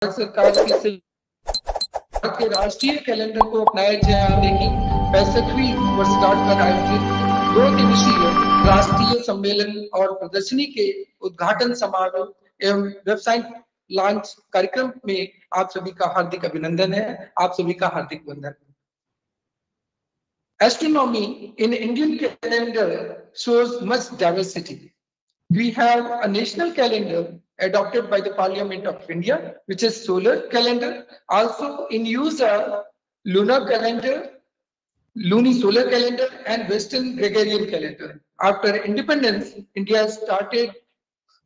सरकार की के राष्ट्रीय कैलेंडर को अपनाया जाने की 65वीं वर्षगांठ पर आयोजित 2 दिवसीय राष्ट्रीय सम्मेलन और प्रदर्शनी के उद्घाटन समारोह एवं वेबसाइट लॉन्च कार्यक्रम में आप सभी का हार्दिक अभिनंदन है। आप सभी का हार्दिक वंदन। Astronomy in Indian calendar shows much diversity. We have a national calendar adopted by the Parliament of India, which is solar calendar. Also in use are lunar calendar, lunisolar calendar, and Western Gregorian calendar. After independence, India started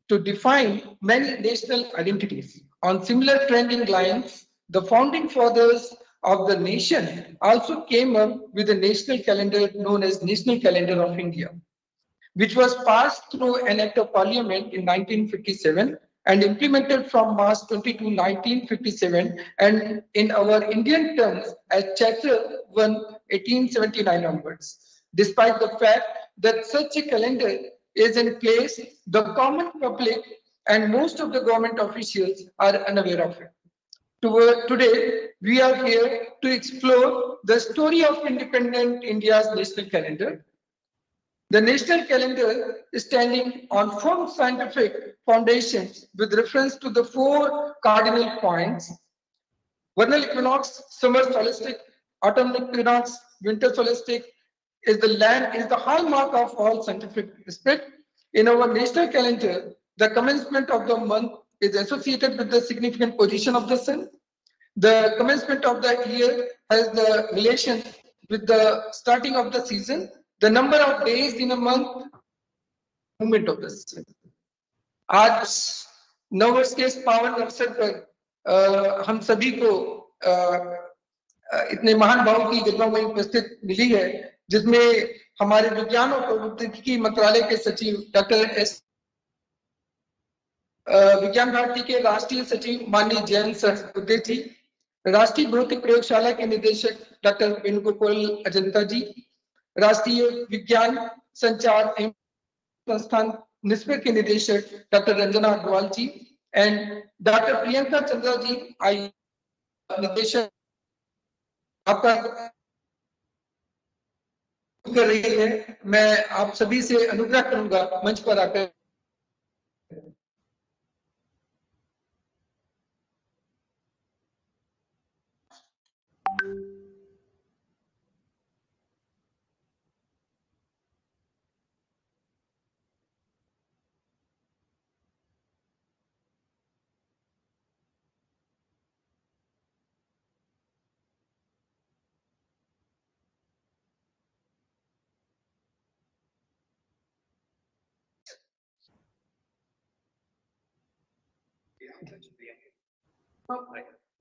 to define many national identities. On similar trending lines, the founding fathers of the nation also came up with a national calendar known as National Calendar of India, which was passed through an act of parliament in 1957 and implemented from March 22, 1957, and in our Indian terms as Chapter 1, 1879 onwards. Despite the fact that such a calendar is in place, the common public and most of the government officials are unaware of it. Today, we are here to explore the story of independent India's national calendar. The national calendar is standing on firm scientific foundations with reference to the 4 cardinal points: vernal equinox, summer solstice, autumn equinox, winter solstice is the hallmark of all scientific spirit. In our national calendar, the commencement of the month is associated with the significant position of the sun. The commencement of the year has the relation with the starting of the season, the number of days in a month, movement of the sun. आज नववर्ष के इस पावन अवसर पर हम सभी को इतने महान भाव की जगह में उपस्थित मिली है, जिसमें हमारे विज्ञान और प्रौद्योगिकी मंत्रालय के सचिव डॉक्टर एस विज्ञान भारती के राष्ट्रीय सचिव माननीय जयंत सहस्त्रबुद्धे जी, राष्ट्रीय भौतिक प्रयोगशाला के निदेशक डॉक्टर वेणुगोपाल अजंता जी, राष्ट्रीय विज्ञान संचार एवं संस्थान निस्पर के निदेशक doctor Ranjana Agrawal ji, and doctor Priyanka Chandra ji आई निदेशक आपका कर रही है। मैं आप सभी से अनुग्रह करूंगा मंच पर आकर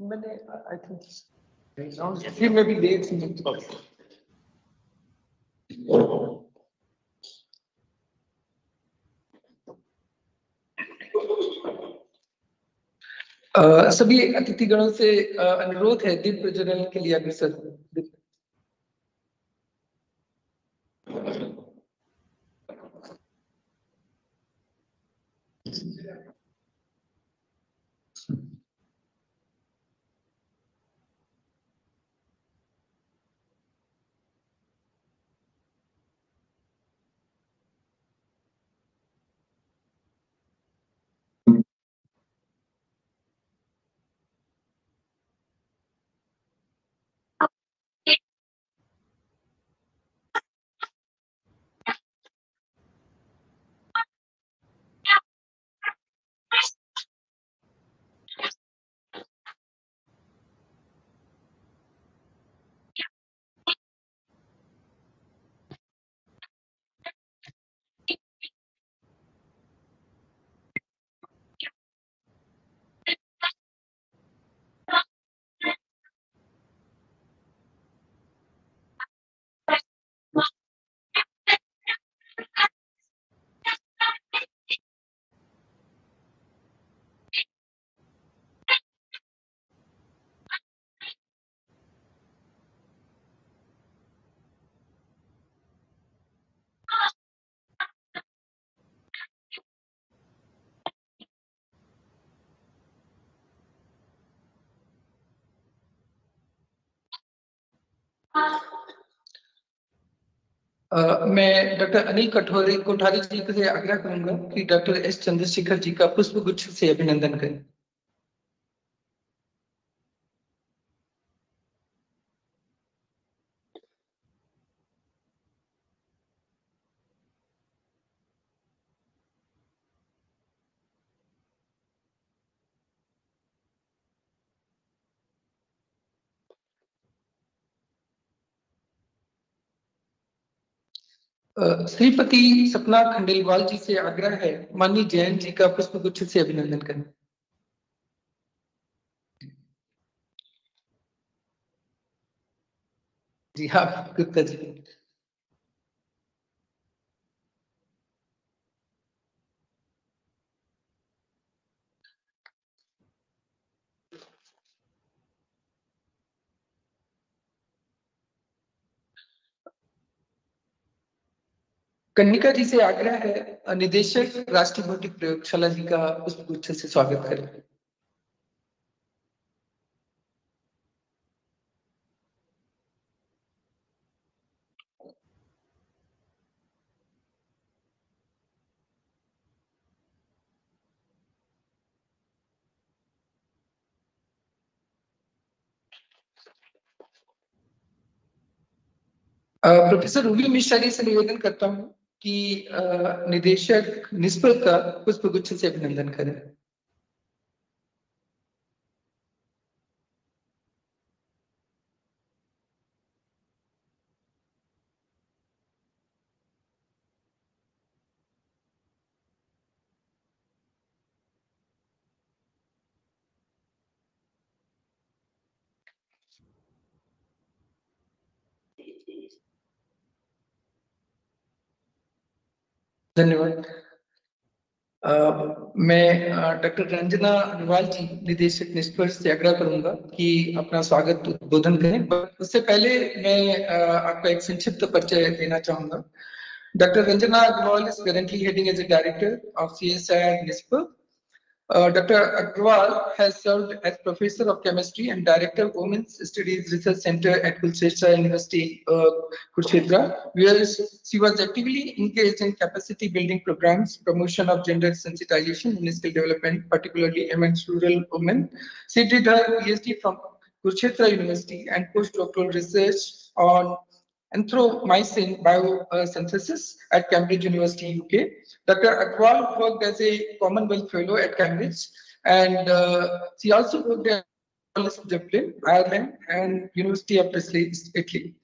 मैंने आई थिंक फिर मैं भी देख सभी अतिथिगणों से अनुरोध है दीप प्रज्वलन के लिए अग्रसर। मैं डॉक्टर अनिल कोठारी जी से आग्रह करूंगा कि डॉक्टर एस चंद्रशेखर जी का पुष्प गुच्छ से अभिनंदन करें। श्रीपति सपना खंडेलवाल जी से आग्रह है माननीय जैन जी का पुष्प गुच्छ से अभिनंदन करें। जी हाँ गुप्ता जी। कन्निका जी से आग्रह है निदेशक राष्ट्रीय भौतिक प्रयोगशाला जी का पुष्प गुच्छ से स्वागत करें। प्रोफेसर रूबी मिश्रा जी से निवेदन करता हूं कि निदेशक निस्पल का पुष्प गुच्छ से अभिनंदन करें। धन्यवाद। मैं डॉक्टर रंजना अग्रवाल जी निदेशक निष्कर्ष से आग्रह करूंगा कि अपना स्वागत उद्बोधन करें। उससे पहले मैं आपका एक संक्षिप्त परिचय देना चाहूंगा। Doctor Ranjana Agarwal is currently heading as a director of CSI at NISPA. Dr. Agrawal has served as Professor of Chemistry and Director of Women's Studies Research Center at Kurukshetra University, Kurukshetra, where she was actively engaged in capacity building programs, promotion of gender sensitization and skill development, particularly amongst rural women. She did her PhD from Kurukshetra University and postdoctoral research on anthromycin biosynthesis at Cambridge University, UK. Dr. Agrawal worked as a Commonwealth Fellow at Cambridge, and she also worked at Dublin, Ireland, and University of Italy.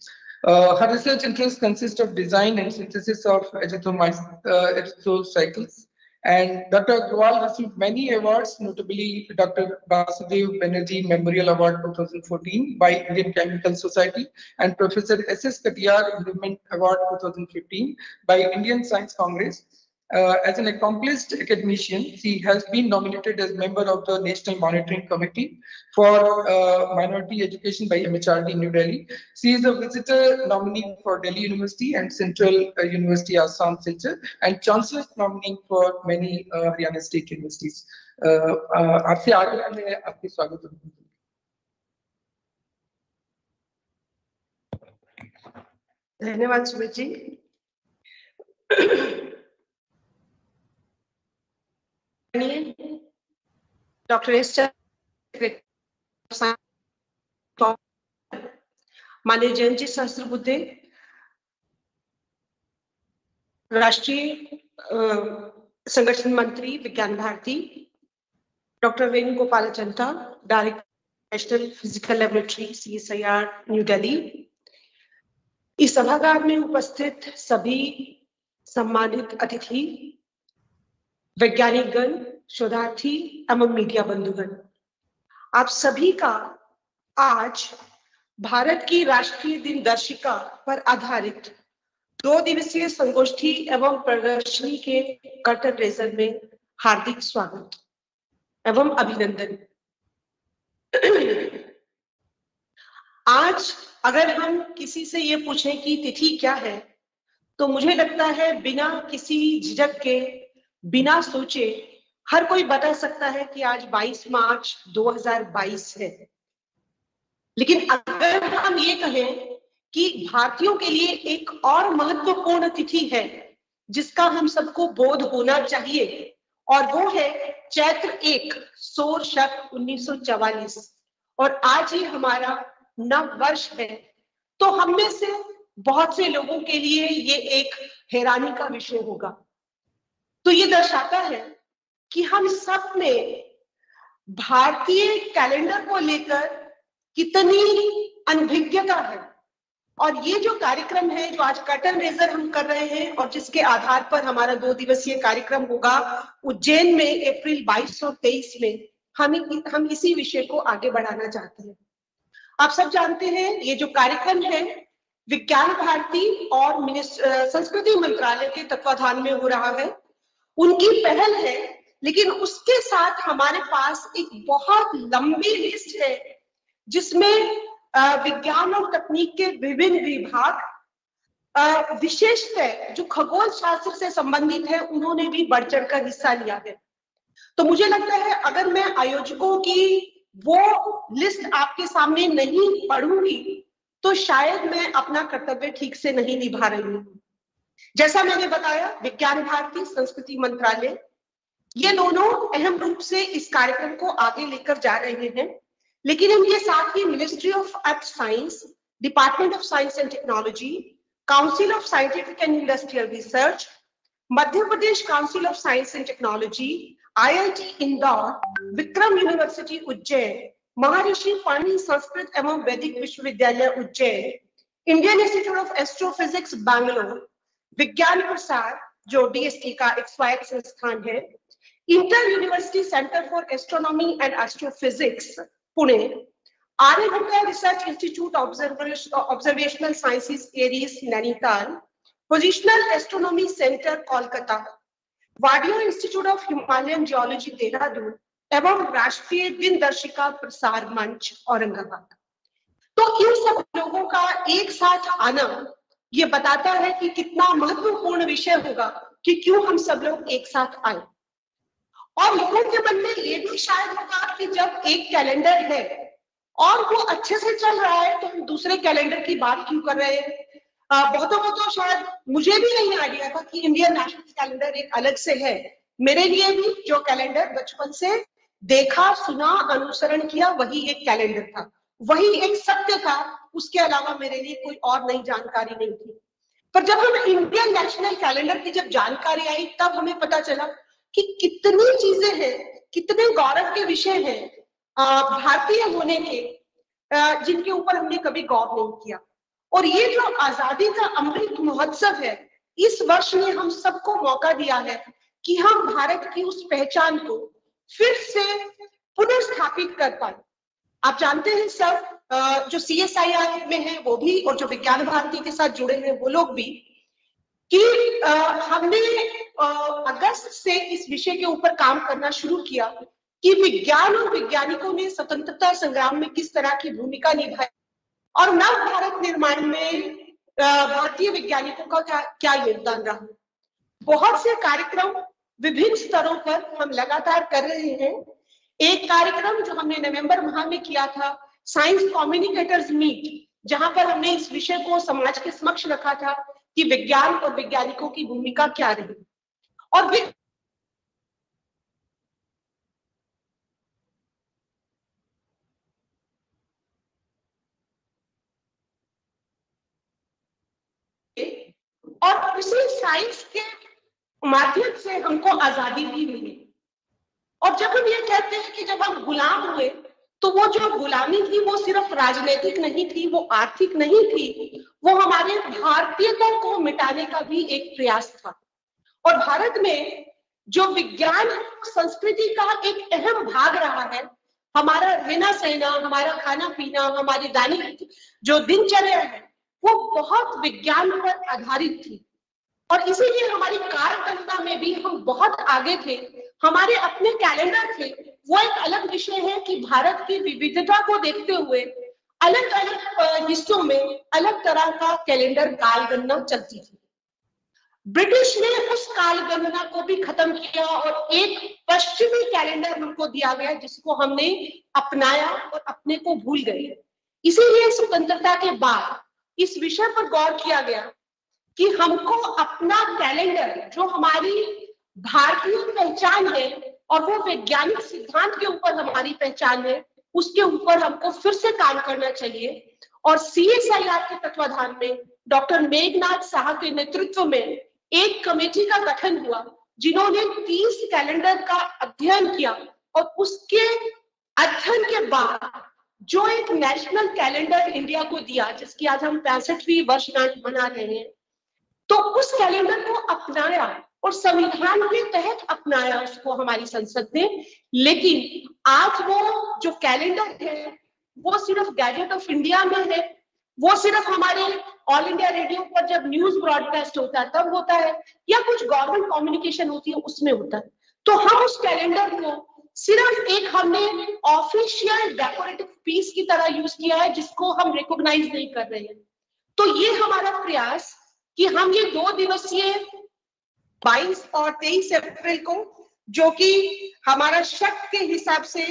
Her research interests consist of design and synthesis of erythrocycles. And Dr. Agrawal received many awards, notably Dr. Vasudev Banerjee Memorial Award 2014 by Indian Chemical Society and Professor S.S. Katiyar Improvement Award 2015 by Indian Science Congress. As an accomplished academician, she has been nominated as member of the National Monitoring Committee for Minority Education by MHRD New Delhi. She is a visitor nominee for Delhi University and Central University Assam Silchar and Chancellor's nominee for many Haryana State Universities. आपसे आग्रह है आपके स्वागत करता हूं। धन्यवाद Sumit ji. Doctor S माननीय जैन जी सहस्त्रबुद्धे, राष्ट्रीय संगठन मंत्री Vigyan Bharati, doctor Venugopalacharya, director national physical laboratory CSIR new Delhi, इस सभागार में उपस्थित सभी सम्मानित अतिथि, वैज्ञानिक गण, शोधार्थी एवं मीडिया बंधुगण, आप सभी का आज भारत की राष्ट्रीय दिनदर्शिका पर आधारित 2 दिवसीय संगोष्ठी एवं प्रदर्शनी के कर्टन रेजर में हार्दिक स्वागत एवं अभिनंदन। आज अगर हम किसी से ये पूछें कि तिथि क्या है, तो मुझे लगता है बिना किसी झिझक के, बिना सोचे हर कोई बता सकता है कि आज 22 मार्च 2022 है। लेकिन अगर हम ये कहें कि भारतीयों के लिए एक और महत्वपूर्ण तिथि है जिसका हम सबको बोध होना चाहिए, और वो है चैत्र 1 सोर शक 1944, और आज ही हमारा नव वर्ष है। तो हम में से बहुत से लोगों के लिए ये एक हैरानी का विषय होगा। तो ये दर्शाता है कि हम सब में भारतीय कैलेंडर को लेकर कितनी अनभिज्ञता है। और ये जो कार्यक्रम है, जो आज कर्टन रेजर हम कर रहे हैं और जिसके आधार पर हमारा 2 दिवसीय कार्यक्रम होगा उज्जैन में अप्रैल 22 और 23 में, हम इसी विषय को आगे बढ़ाना चाहते हैं। आप सब जानते हैं ये जो कार्यक्रम है विज्ञान भारती और संस्कृति मंत्रालय के तत्वाधान में हो रहा है, उनकी पहल है, लेकिन उसके साथ हमारे पास एक बहुत लंबी लिस्ट है जिसमें विज्ञान और तकनीक के विभिन्न विभाग, विशेषतः जो खगोल शास्त्र से संबंधित है, उन्होंने भी बढ़ चढ़कर हिस्सा लिया है। तो मुझे लगता है अगर मैं आयोजकों की वो लिस्ट आपके सामने नहीं पढ़ूंगी तो शायद मैं अपना कर्तव्य ठीक से नहीं निभा रही हूँ। जैसा मैंने बताया, विज्ञान भारती, संस्कृति मंत्रालय, ये दोनों अहम रूप से इस कार्यक्रम को आगे लेकर जा रहे हैं, लेकिन इनके साथ ही ministry of earth science, department of science and technology, council of scientific and industrial research, Madhya Pradesh council of science and technology, IIT Indore, Vikram university Ujjain, Maharshi Panini Sanskrit एवं वैदिक विश्वविद्यालय Ujjain, Indian institute of astrophysics Bangalore, Vigyan Prasar जो DST का एक स्वायत्त संस्थान है, inter university centre for astronomy and astrophysics Pune, Aryabhatta research institute observational sciences ARIES Nainital, positional astronomy centre Kolkata, Wadia institute of Himalayan geology Dehradun एवं राष्ट्रीय दिनदर्शिका प्रसार मंच औरंगाबाद। तो इन सब लोगों का एक साथ आना ये बताता है कि कितना महत्वपूर्ण विषय होगा कि क्यों हम सब लोग एक साथ आए। और लोगों के मन में ये भी शायद होगा कि जब एक कैलेंडर है और वो अच्छे से चल रहा है तो हम दूसरे कैलेंडर की बात क्यों कर रहे हैं। बहुतों को तो शायद, मुझे भी नहीं आइडिया था कि इंडियन नेशनल कैलेंडर एक अलग से है। मेरे लिए भी जो कैलेंडर बचपन से देखा, सुना, अनुसरण किया, वही एक कैलेंडर था, वही एक सत्य था, उसके अलावा मेरे लिए कोई और नई जानकारी नहीं थी। पर जब हम इंडियन नेशनल कैलेंडर की जब जानकारी आई तब हमें पता चला कि कितनी चीजें हैं, कितने गौरव के विषय हैं भारतीय होने के, जिनके ऊपर हमने कभी गौर नहीं किया। और ये जो आजादी का अमृत महोत्सव है, इस वर्ष ने हम सबको मौका दिया है कि हम भारत की उस पहचान को फिर से पुनर्स्थापित कर पाए। आप जानते हैं सब, जो CSIR में है वो भी, और जो विज्ञान भारती के साथ जुड़े हैं वो लोग भी, कि हमने अगस्त से इस विषय के ऊपर काम करना शुरू किया कि विज्ञान और वैज्ञानिकों ने स्वतंत्रता संग्राम में किस तरह की भूमिका निभाई और नव भारत निर्माण में भारतीय वैज्ञानिकों का क्या योगदान रहा। बहुत से कार्यक्रम विभिन्न स्तरों पर हम लगातार कर रहे हैं। एक कार्यक्रम जो हमने नवंबर माह में किया था, साइंस कम्युनिकेटर्स मीट, जहां पर हमने इस विषय को समाज के समक्ष रखा था कि विज्ञान और वैज्ञानिकों की भूमिका क्या रही। और उसी साइंस के माध्यम से हमको आजादी भी मिली। और जब हम ये कहते हैं कि जब हम गुलाम हुए तो वो जो गुलामी थी वो सिर्फ राजनीतिक नहीं थी, वो आर्थिक नहीं थी, वो हमारे भारतीयता को मिटाने का भी एक प्रयास था। और भारत में जो विज्ञान संस्कृति का एक अहम भाग रहा है, हमारा रहना सहना, हमारा खाना पीना, हमारी दैनिक जो दिनचर्या है, वो बहुत विज्ञान पर आधारित थी। और इसीलिए हमारी कार्यक्षमता में भी हम बहुत आगे थे। हमारे अपने कैलेंडर थे, वो एक अलग विषय है कि भारत की विविधता को देखते हुए अलग अलग हिस्सों में अलग तरह का कैलेंडर काल गणना चलती थी। ब्रिटिश ने उस काल गणना को भी खत्म किया और एक पश्चिमी कैलेंडर हमको दिया गया जिसको हमने अपनाया और अपने को भूल गए। इसीलिए स्वतंत्रता के बाद इस विषय पर गौर किया गया कि हमको अपना कैलेंडर, जो हमारी भारतीय पहचान है और वो वैज्ञानिक सिद्धांत के ऊपर हमारी पहचान है, उसके ऊपर हमको फिर से काम करना चाहिए। और CSIR के तत्वाधान में डॉक्टर मेघनाद साहा के नेतृत्व में एक कमेटी का गठन हुआ, जिन्होंने 30 कैलेंडर का अध्ययन किया और उसके अध्ययन के बाद जो एक नेशनल कैलेंडर इंडिया को दिया, जिसकी आज हम 65वीं वर्षगांठ मना रहे हैं, तो उस कैलेंडर को अपनाया और संविधान के तहत अपनाया उसको हमारी संसद ने। लेकिन आज वो जो कैलेंडर है वो सिर्फ गैजेट ऑफ इंडिया में है, वो सिर्फ हमारे ऑल इंडिया रेडियो पर जब न्यूज ब्रॉडकास्ट होता है तब होता है, या कुछ गवर्नमेंट कम्युनिकेशन होती है उसमें होता है। तो हम उस कैलेंडर को सिर्फ एक हमने ऑफिशियल डेकोरेटिव पीस की तरह यूज किया है, जिसको हम रिकॉग्नाइज नहीं कर रहे हैं। तो ये हमारा प्रयास कि हम ये 2 दिवसीय 22 और 23 अप्रैल को, जो कि हमारा शक के हिसाब से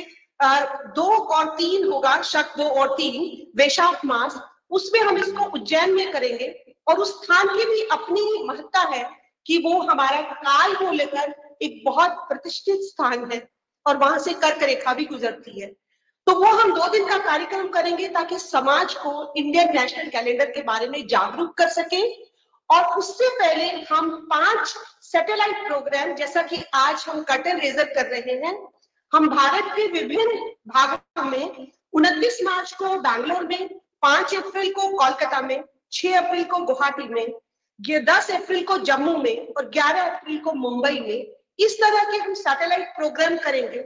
2 और 3 होगा, शक 2 और 3 वैशाख मास, उसमें हम इसको उज्जैन में करेंगे। और उस स्थान की भी अपनी महत्ता है कि वो हमारा काल को लेकर एक बहुत प्रतिष्ठित स्थान है और वहां से कर्क रेखा भी गुजरती है। तो वो हम 2 दिन का कार्यक्रम करेंगे ताकि समाज को इंडियन नेशनल कैलेंडर के बारे में जागरूक कर सके। और उससे पहले हम 5 सैटेलाइट प्रोग्राम, जैसा कि आज हम कर्टन रेजर कर रहे हैं, हम भारत के विभिन्न भागों में 29 मार्च को बैंगलोर में, 5 अप्रैल को कोलकाता में, 6 अप्रैल को गुवाहाटी में, 10 अप्रैल को जम्मू में और 11 अप्रैल को मुंबई में, इस तरह के हम सैटेलाइट प्रोग्राम करेंगे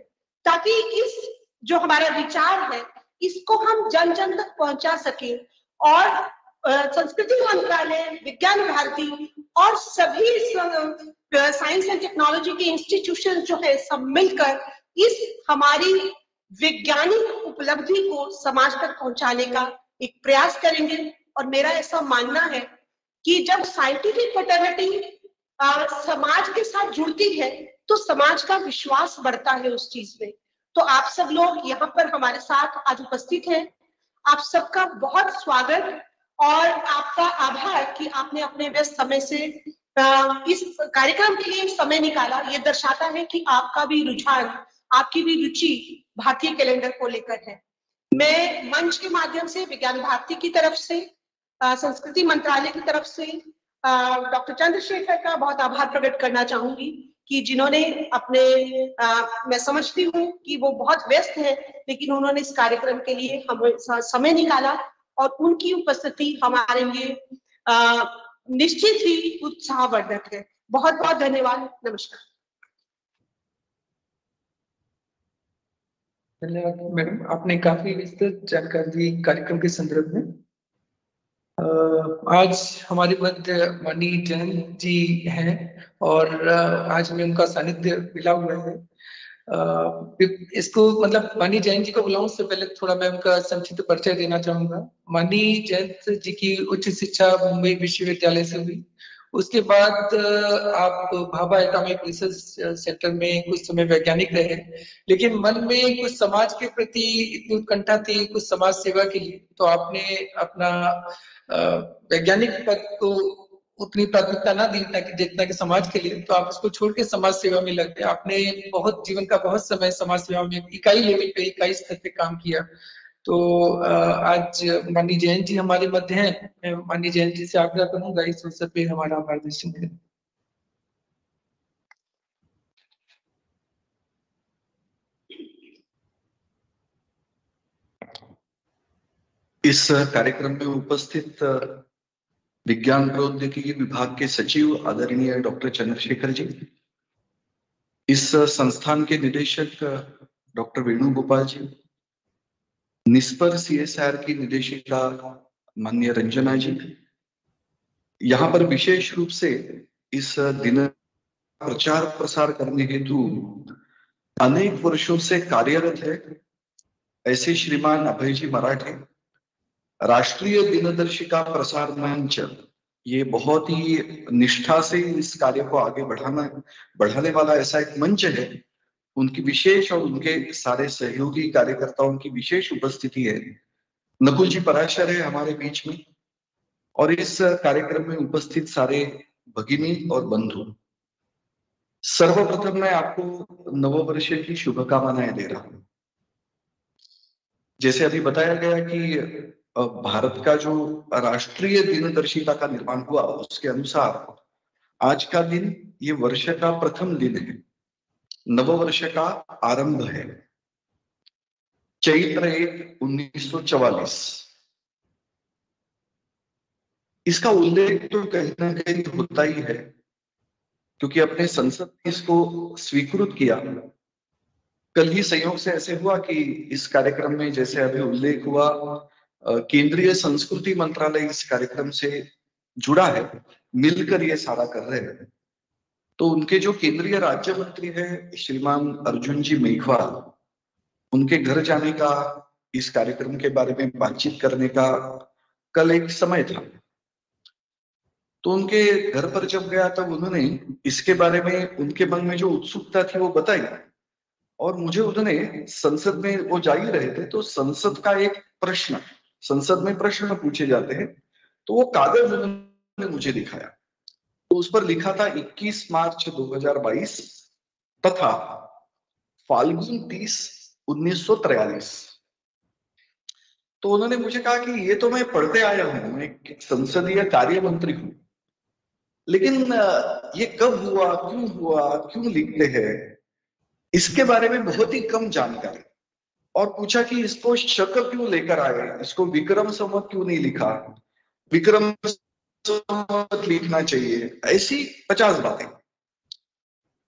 ताकि इस जो हमारा विचार है इसको हम जन जन तक पहुंचा सके। और संस्कृति मंत्रालय, विज्ञान भारती और सभी साइंस एंड टेक्नोलॉजी के इंस्टीट्यूशन जो है सब मिलकर इस हमारी वैज्ञानिक उपलब्धि को समाज तक पहुंचाने का एक प्रयास करेंगे। और मेरा ऐसा मानना है कि जब साइंटिफिक फ्रेटर्निटी समाज के साथ जुड़ती है तो समाज का विश्वास बढ़ता है उस चीज में। तो आप सब लोग यहाँ पर हमारे साथ आज उपस्थित हैं, आप सबका बहुत स्वागत और आपका आभार कि आपने अपने व्यस्त समय से इस कार्यक्रम के लिए समय निकाला। ये दर्शाता है कि आपका भी रुझान, आपकी भी रुचि भारतीय कैलेंडर को लेकर है। मैं मंच के माध्यम से विज्ञान भारती की तरफ से, संस्कृति मंत्रालय की तरफ से डॉक्टर चंद्रशेखर का बहुत आभार प्रकट करना चाहूंगी कि जिन्होंने अपने मैं समझती हूँ कि वो बहुत व्यस्त है, लेकिन उन्होंने इस कार्यक्रम के लिए हमें समय निकाला और उनकी उपस्थिति हमारे लिए निश्चित ही उत्साहवर्धक है। बहुत बहुत धन्यवाद। नमस्कार। धन्यवाद मैडम, आपने काफी विस्तृत जानकारी दी कार्यक्रम के संदर्भ में। आज हमारे मध्य मणि जैन जी हैं और आज हमें उनका सानिध्य मिला हुआ है। इसको मतलब मणि जैन जी को बुलाऊं उससे पहले थोड़ा मैं उनका संक्षिप्त परिचय देना चाहूंगा। मणि जैन जी की उच्च शिक्षा मुंबई विश्वविद्यालय से हुई। उसके बाद आप भाभा एटॉमिक रिसर्च सेंटर में कुछ समय वैज्ञानिक रहे, लेकिन मन में कुछ समाज के प्रति इतनी उत्कंठा थी, कुछ समाज सेवा के लिए, तो आपने अपना वैज्ञानिक पद को उतनी प्राथमिकता ना दी ताकि जितना कि समाज के लिए, तो आप उसको छोड़ के समाज सेवा में लग गए। आपने बहुत जीवन का बहुत समय समाज सेवा में इकाई लेवल पे, इकाई स्तर पे काम किया। तो आज मणि जैन जी हमारे मध्य हैं। मैं मणि जैन जी से आग्रह करूंगा इस अवसर पे हमारा मार्गदर्शन करें। इस कार्यक्रम में उपस्थित विज्ञान प्रौद्योगिकी विभाग के सचिव आदरणीय डॉक्टर चंद्रशेखर जी, इस संस्थान के निदेशक डॉक्टर वेणुगोपाल जी, निस्पर CSIR की निदेशिका माननीय रंजना जी, यहाँ पर विशेष रूप से इस दिन प्रचार प्रसार करने हेतु अनेक वर्षों से कार्यरत है ऐसे श्रीमान अभय जी मराठे, राष्ट्रीय दिनदर्शिका प्रसार मंच, ये बहुत ही निष्ठा से इस कार्य को आगे बढ़ाने वाला ऐसा एक मंच है। उनकी विशेष और उनके सारे सहयोगी कार्यकर्ताओं की विशेष उपस्थिति है। नकुल जी पराशर है हमारे बीच में, और इस कार्यक्रम में उपस्थित सारे भगिनी और बंधु, सर्वप्रथम मैं आपको नववर्ष की शुभकामनाएं दे रहा हूं। जैसे अभी बताया गया कि भारत का जो राष्ट्रीय दिनदर्शिका का निर्माण हुआ, उसके अनुसार आज का दिन ये वर्ष का प्रथम दिन है, नववर्ष का आरंभ है, चैत्र 1 1944। इसका उल्लेख तो कहीं ना कहीं होता ही है, क्योंकि अपने संसद ने इसको स्वीकृत किया। कल ही संयोग से ऐसे हुआ कि इस कार्यक्रम में जैसे अभी उल्लेख हुआ, केंद्रीय संस्कृति मंत्रालय इस कार्यक्रम से जुड़ा है, मिलकर ये सारा कर रहे हैं। तो उनके जो केंद्रीय राज्य मंत्री है श्रीमान अर्जुन जी मेघवाल, उनके घर जाने का, इस कार्यक्रम के बारे में बातचीत करने का कल एक समय था। तो उनके घर पर जब गया तब उन्होंने इसके बारे में, उनके मन में जो उत्सुकता थी वो बताई। और मुझे उन्होंने, संसद में वो जा ही रहे थे, तो संसद का एक प्रश्न, संसद में प्रश्न पूछे जाते हैं, तो वो कागज उन्होंने मुझे दिखाया। तो उस पर लिखा था 21 मार्च 2022 तथा फाल्गुन 30 1943। तो उन्होंने मुझे कहा कि ये तो मैं पढ़ते आया हूं, मैं संसदीय कार्य मंत्री हूं, लेकिन ये कब हुआ, क्यों लिखते हैं, इसके बारे में बहुत ही कम जानकारी। और पूछा कि इसको शक क्यों लेकर आए, इसको विक्रम संवत क्यों नहीं लिखा, विक्रम संवत लिखना चाहिए, ऐसी 50 बातें।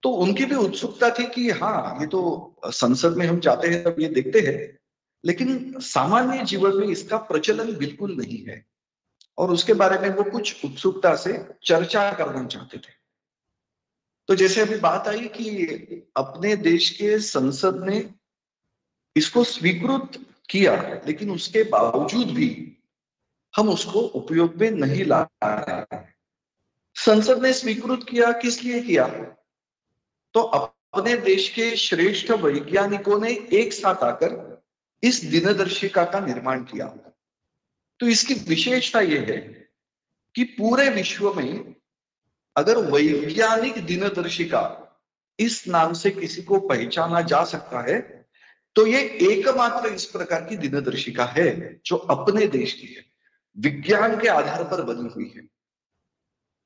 तो उनकी भी उत्सुकता थी कि हाँ, ये तो संसद में हम जाते हैं तब ये देखते हैं, लेकिन सामान्य जीवन में इसका प्रचलन बिल्कुल नहीं है, और उसके बारे में वो कुछ उत्सुकता से चर्चा करना चाहते थे। तो जैसे अभी बात आई कि अपने देश के संसद ने इसको स्वीकृत किया, लेकिन उसके बावजूद भी हम उसको उपयोग में नहीं ला रहे हैं। संसद ने स्वीकृत किया, किस लिए किया? तो अपने देश के श्रेष्ठ वैज्ञानिकों ने एक साथ आकर इस दिनदर्शिका का निर्माण किया। तो इसकी विशेषता यह है कि पूरे विश्व में अगर वैज्ञानिक दिनदर्शिका इस नाम से किसी को पहचाना जा सकता है, तो ये एकमात्र इस प्रकार की दिनदर्शिका है जो अपने देश की है, विज्ञान के आधार पर बनी हुई है।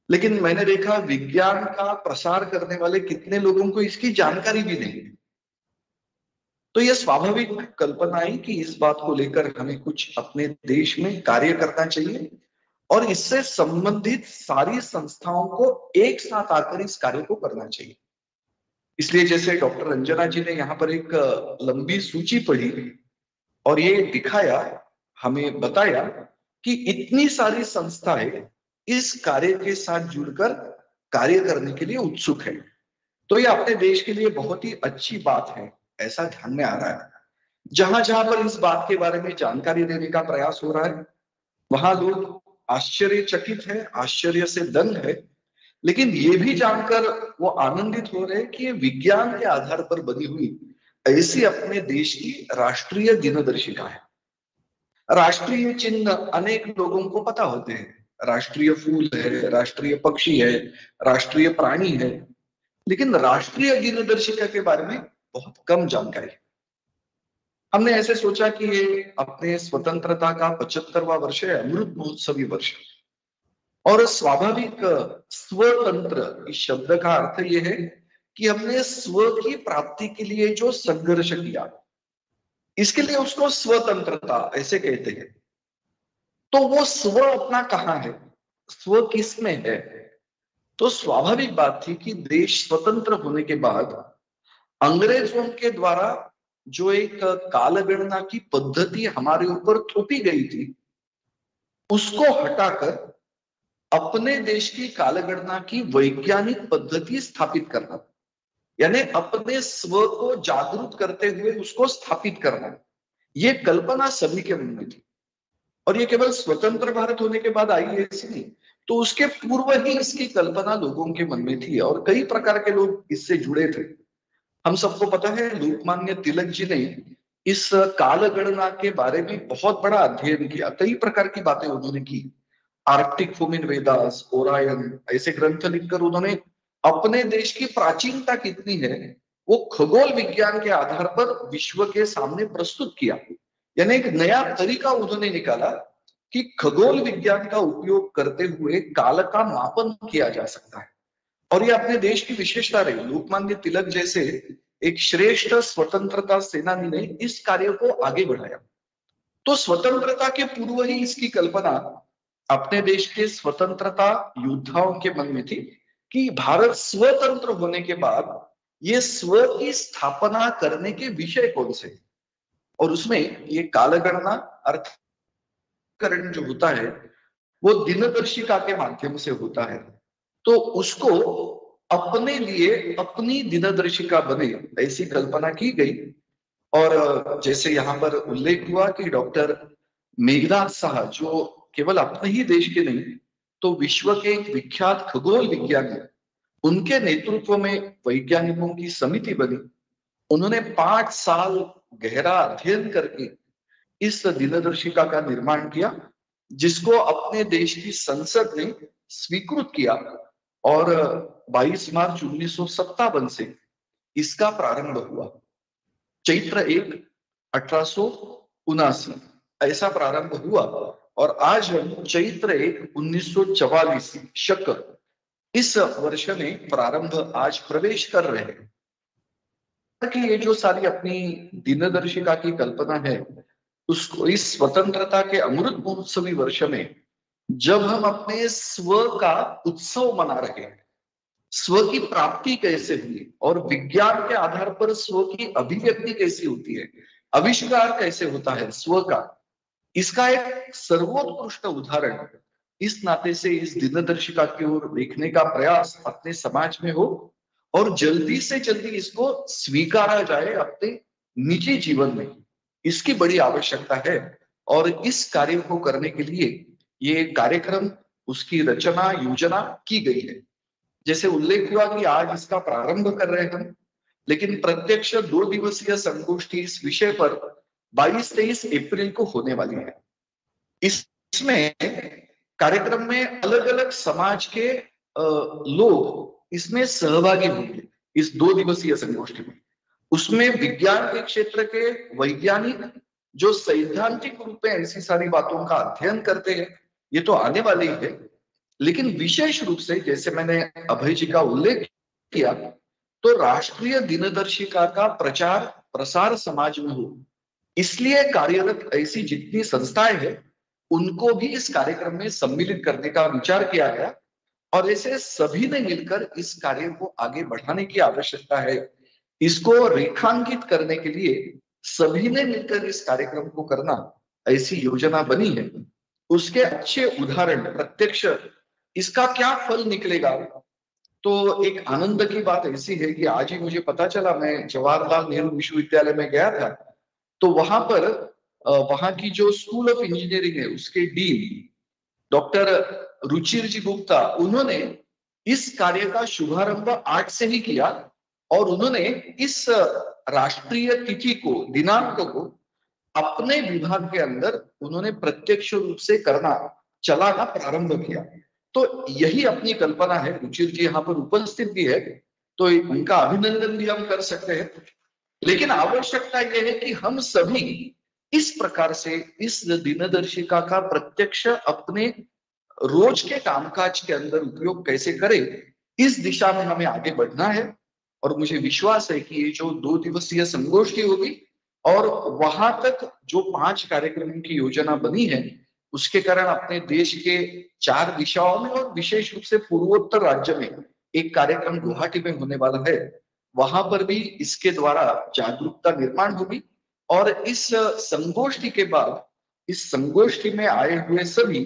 लेकिन मैंने देखा विज्ञान का प्रसार करने वाले कितने लोगों को इसकी जानकारी भी नहीं है। तो यह स्वाभाविक कल्पना है कि इस बात को लेकर हमें कुछ अपने देश में कार्य करना चाहिए, और इससे संबंधित सारी संस्थाओं को एक साथ आकर इस कार्य को करना चाहिए। इसलिए जैसे डॉक्टर रंजना जी ने यहाँ पर एक लंबी सूची पढ़ी और ये दिखाया, हमें बताया कि इतनी सारी संस्थाएं इस कार्य के साथ जुड़कर कार्य करने के लिए उत्सुक है। तो ये अपने देश के लिए बहुत ही अच्छी बात है, ऐसा ध्यान में आ रहा है। जहां जहां पर इस बात के बारे में जानकारी देने का प्रयास हो रहा है, वहां लोग आश्चर्यचकित है, आश्चर्य से दंग है, लेकिन ये भी जानकर वो आनंदित हो रहे हैं कि ये विज्ञान के आधार पर बनी हुई ऐसी अपने देश की राष्ट्रीय दिनदर्शिका है। राष्ट्रीय चिन्ह अनेक लोगों को पता होते हैं, राष्ट्रीय फूल है, राष्ट्रीय पक्षी है, राष्ट्रीय प्राणी है, लेकिन राष्ट्रीय दिनदर्शिका के बारे में बहुत कम जानकारी है। हमने ऐसे सोचा कि ये अपने स्वतंत्रता का 75वां वर्ष है, अमृत महोत्सवी वर्ष, और स्वाभाविक स्वतंत्र इस शब्द का अर्थ यह है कि हमने स्व की प्राप्ति के लिए जो संघर्ष किया, इसके लिए उसको स्वतंत्रता ऐसे कहते हैं। तो वो स्व अपना कहाँ है, स्व किस में है? तो स्वाभाविक बात थी कि देश स्वतंत्र होने के बाद अंग्रेजों के द्वारा जो एक कालगणना की पद्धति हमारे ऊपर थोपी गई थी, उसको हटाकर अपने देश की कालगणना की वैज्ञानिक पद्धति स्थापित करना, यानी अपने स्व को जागरूक करते हुए उसको स्थापित करना, ये कल्पना सभी के मन में थी। और ये केवल स्वतंत्र भारत होने के बाद आई है ऐसी नहीं, तो उसके पूर्व ही इसकी कल्पना लोगों के मन में थी, और कई प्रकार के लोग इससे जुड़े थे। हम सबको पता है लोकमान्य तिलक जी ने इस कालगणना के बारे में बहुत बड़ा अध्ययन किया, कई प्रकार की बातें उन्होंने की, Arctic home in Vedas, Orion, ऐसे ग्रंथ लिखकर उन्होंने अपने देश की प्राचीनता कितनी है वो खगोल विज्ञान के आधार पर विश्व के सामने प्रस्तुत किया। यानी एक नया तरीका उन्होंने निकाला कि खगोल विज्ञान का उपयोग करते हुए काल का मापन किया जा सकता है। और ये अपने देश की विशेषता रही। लोकमान्य तिलक जैसे एक श्रेष्ठ स्वतंत्रता सेनानी ने इस कार्य को आगे बढ़ाया। तो स्वतंत्रता के पूर्व ही इसकी कल्पना अपने देश के स्वतंत्रता योद्धाओं के मन में थी कि भारत स्वतंत्र होने के बाद ये स्व की स्थापना करने के विषय कौन से, और उसमें ये कालगणना अर्थकरण जो होता है वो दिनदर्शिका के माध्यम से होता है। तो उसको अपने लिए अपनी दिनदर्शिका बने ऐसी कल्पना की गई। और जैसे यहाँ पर उल्लेख हुआ कि डॉक्टर मेघनाद साहा जो केवल अपने ही देश के नहीं तो विश्व के एक विख्यात खगोल विज्ञानी, उनके नेतृत्व में वैज्ञानिकों की समिति बनी। उन्होंने 5 साल गहरा अध्ययन करके इस दिनदर्शिका का निर्माण किया, जिसको अपने देश की संसद ने स्वीकृत किया और 22 मार्च 1957 से इसका प्रारंभ हुआ। चैत्र 1 1879 ऐसा प्रारंभ हुआ और आज हम चैत्र 1 1944 शक इस वर्ष में प्रारंभ आज प्रवेश कर रहे हैं। कि ये जो सारी अपनी दिनदर्शिका की कल्पना है उसको इस स्वतंत्रता के अमृत महोत्सवी वर्ष में जब हम अपने स्व का उत्सव मना रहे हैं, स्व की प्राप्ति कैसे हुई और विज्ञान के आधार पर स्व की अभिव्यक्ति कैसी होती है, आविष्कार कैसे होता है स्व का, इसका एक सर्वोत्कृष्ट उदाहरण इस नाते से इस दिनदर्शिका की ओर देखने का प्रयास अपने समाज में हो और जल्दी से जल्दी इसको स्वीकारा जाए अपने निजी जीवन में, इसकी बड़ी आवश्यकता है। और इस कार्य को करने के लिए ये कार्यक्रम उसकी रचना योजना की गई है। जैसे उल्लेख हुआ कि आज इसका प्रारंभ कर रहे हैं हम, लेकिन प्रत्यक्ष 2 दिवसीय संगोष्ठी इस विषय पर 22-23 अप्रैल को होने वाली है। इसमें कार्यक्रम में अलग अलग समाज के लोग इसमें सहभागी होंगे इस 2 दिवसीय संगोष्ठी में। उसमें विज्ञान के क्षेत्र के वैज्ञानिक जो सैद्धांतिक रूप में ऐसी सारी बातों का अध्ययन करते हैं, ये तो आने वाले ही है, लेकिन विशेष रूप से जैसे मैंने अभय जी का उल्लेख किया तो राष्ट्रीय दिनदर्शिका का प्रचार प्रसार समाज में हो, इसलिए कार्यरत ऐसी जितनी संस्थाएं हैं उनको भी इस कार्यक्रम में सम्मिलित करने का विचार किया गया और ऐसे सभी ने मिलकर इस कार्य को आगे बढ़ाने की आवश्यकता है। इसको रेखांकित करने के लिए सभी ने मिलकर इस कार्यक्रम को करना ऐसी योजना बनी है। उसके अच्छे उदाहरण प्रत्यक्ष इसका क्या फल निकलेगा, तो एक आनंद की बात ऐसी है कि आज ही मुझे पता चला, मैं जवाहरलाल नेहरू विश्वविद्यालय में गया था तो वहां पर वहां की जो स्कूल ऑफ इंजीनियरिंग है उसके डीन डॉक्टर रुचिर जी गुप्ता, उन्होंने इस कार्य का शुभारंभ 8 से ही किया और उन्होंने इस राष्ट्रीय तिथि को, दिनांक को अपने विभाग के अंदर उन्होंने प्रत्यक्ष रूप से चलाना प्रारंभ किया। तो यही अपनी कल्पना है। रुचिर जी यहाँ पर उपस्थित भी है तो उनका अभिनंदन भी हम कर सकते हैं, लेकिन आवश्यकता यह है कि हम सभी इस प्रकार से इस दिनदर्शिका का प्रत्यक्ष अपने रोज के कामकाज के अंदर उपयोग कैसे करें, इस दिशा में हमें आगे बढ़ना है। और मुझे विश्वास है कि ये जो 2 दिवसीय संगोष्ठी होगी और वहां तक जो 5 कार्यक्रमों की योजना बनी है उसके कारण अपने देश के 4 दिशाओं में और विशेष रूप से पूर्वोत्तर राज्य में एक कार्यक्रम गुवाहाटी में होने वाला है, वहां पर भी इसके द्वारा जागरूकता निर्माण होगी। और इस संगोष्ठी के बाद इस संगोष्ठी में आए हुए सभी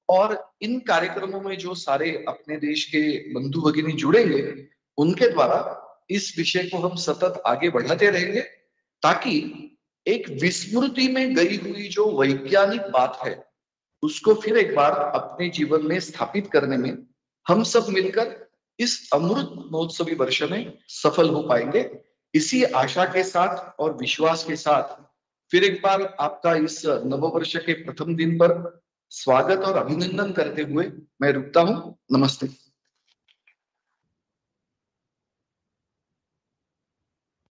और इन कार्यक्रमों में जो सारे अपने देश के बंधु भगिनी जुड़ेंगे उनके द्वारा इस विषय को हम सतत आगे बढ़ाते रहेंगे, ताकि एक विस्मृति में गई हुई जो वैज्ञानिक बात है उसको फिर एक बार अपने जीवन में स्थापित करने में हम सब मिलकर इस अमृत महोत्सवी वर्ष में सफल हो पाएंगे। इसी आशा के साथ और विश्वास के साथ फिर एक बार आपका इस नववर्ष के प्रथम दिन पर स्वागत और अभिनंदन करते हुए मैं रुकता हूं। नमस्ते।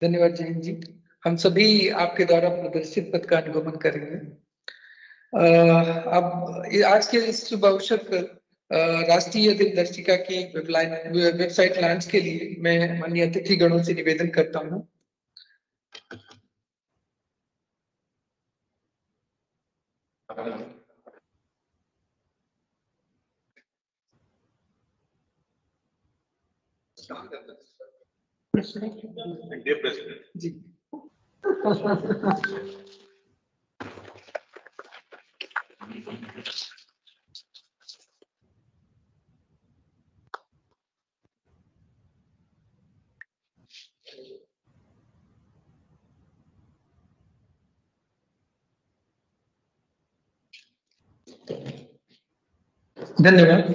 धन्यवाद जैन जी। हम सभी आपके द्वारा प्रदर्शित पद का अनुगमन करेंगे। अब आज के इस शुभ अवसर पर राष्ट्रीय दिनदर्शिका की वेबसाइट लॉन्च के लिए मैं माननीय अतिथि गणों से निवेदन करता हूँ। जी धन्यवाद।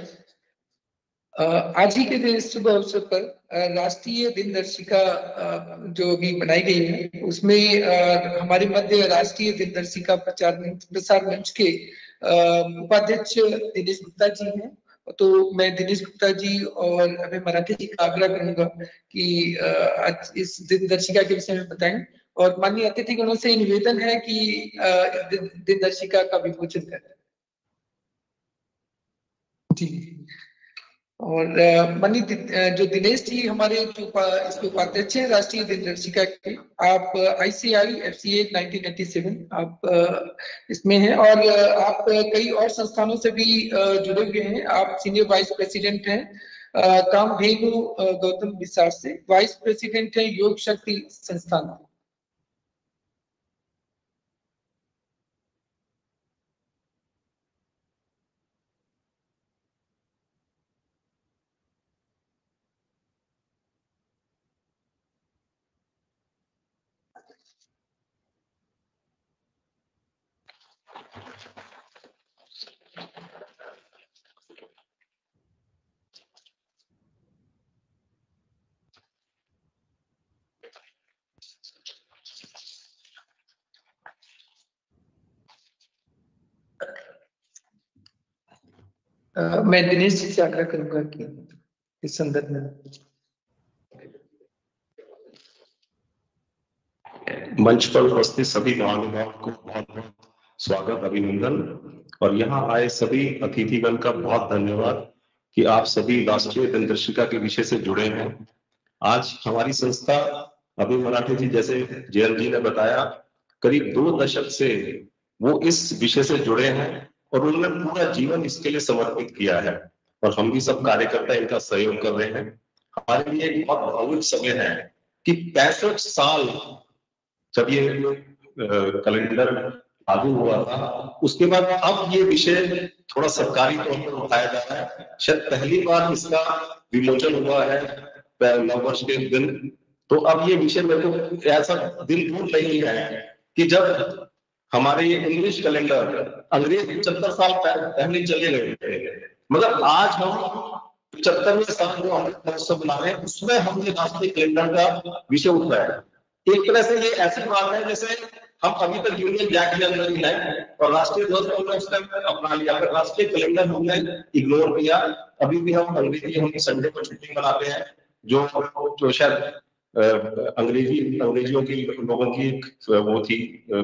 आज ही के दिन इस शुभ अवसर पर राष्ट्रीय दिनदर्शिका जो अभी बनाई गई है उसमें हमारे मध्य राष्ट्रीय दिनदर्शिका प्रसार मंच के उपाध्यक्ष दिनेश गुप्ता जी हैं। तो मैं दिनेश गुप्ता जी और अभय मराठी जी का आग्रह करूंगा कि आज इस दिनदर्शिका के विषय में बताएं और माननीय अतिथि गणों से निवेदन है कि दिनदर्शिका का विमोचन करें। जी। और माननीय जो दिनेश जी हमारे जो इसके उपाध्यक्ष हैं राष्ट्रीय दिनदर्शिका के, आप ICI FCA 1987 आप इसमें हैं और आप कई और संस्थानों से भी जुड़े हुए हैं। आप सीनियर वाइस प्रेसिडेंट हैं कामधेनु गौतम विसार से, वाइस प्रेसिडेंट हैं योग शक्ति संस्थान। मैं दिनेश जी से आग्रह करूंगा कि इस संदर्भ में मंच पर उपस्थित सभी महानुभावों को बहुत बहुत स्वागत अभिनंदन और यहाँ आए सभी अतिथिगण का बहुत धन्यवाद कि आप सभी राष्ट्रीय दिनदर्शिका के विषय से जुड़े हैं। आज हमारी संस्था अभी मराठी जी जैसे जैन जी ने बताया करीब 2 दशक से वो इस विषय से जुड़े हैं और उन्होंने पूरा जीवन इसके लिए समर्पित किया है और हम भी सब कार्यकर्ता इनका सहयोग कर रहे हैं। हमारे लिए एक बहुत भावुक समय है कि 65 साल जब ये कैलेंडर लागू हुआ था उसके बाद अब ये विषय थोड़ा सरकारी तौर पर उठाया जा रहा है। शायद पहली बार इसका विमोचन हुआ है नववर्ष के दिन। तो अब ये विषय मेरे को ऐसा दिन दूर नहीं है कि जब हमारे ये इंग्लिश कैलेंडर अंग्रेज 75 साल पहले चले गए थे, मतलब आज हम 75वें साल जो अमृत महोत्सव मना रहे हैं उसमें हमने राष्ट्रीय कैलेंडर का विषय उठाया है। एक तरह से ये ऐसी बात है जैसे हम अभी तक यूनियन जैक के अंदर ही है और राष्ट्रीय ध्वज हमने उस टाइम अपना लिया, फिर राष्ट्रीय कैलेंडर हमने इग्नोर किया। अभी भी हम अंग्रेजी हम संडे को छुट्टी मनाते हैं जो शायद अंग्रेजियों की लोगों की वो थी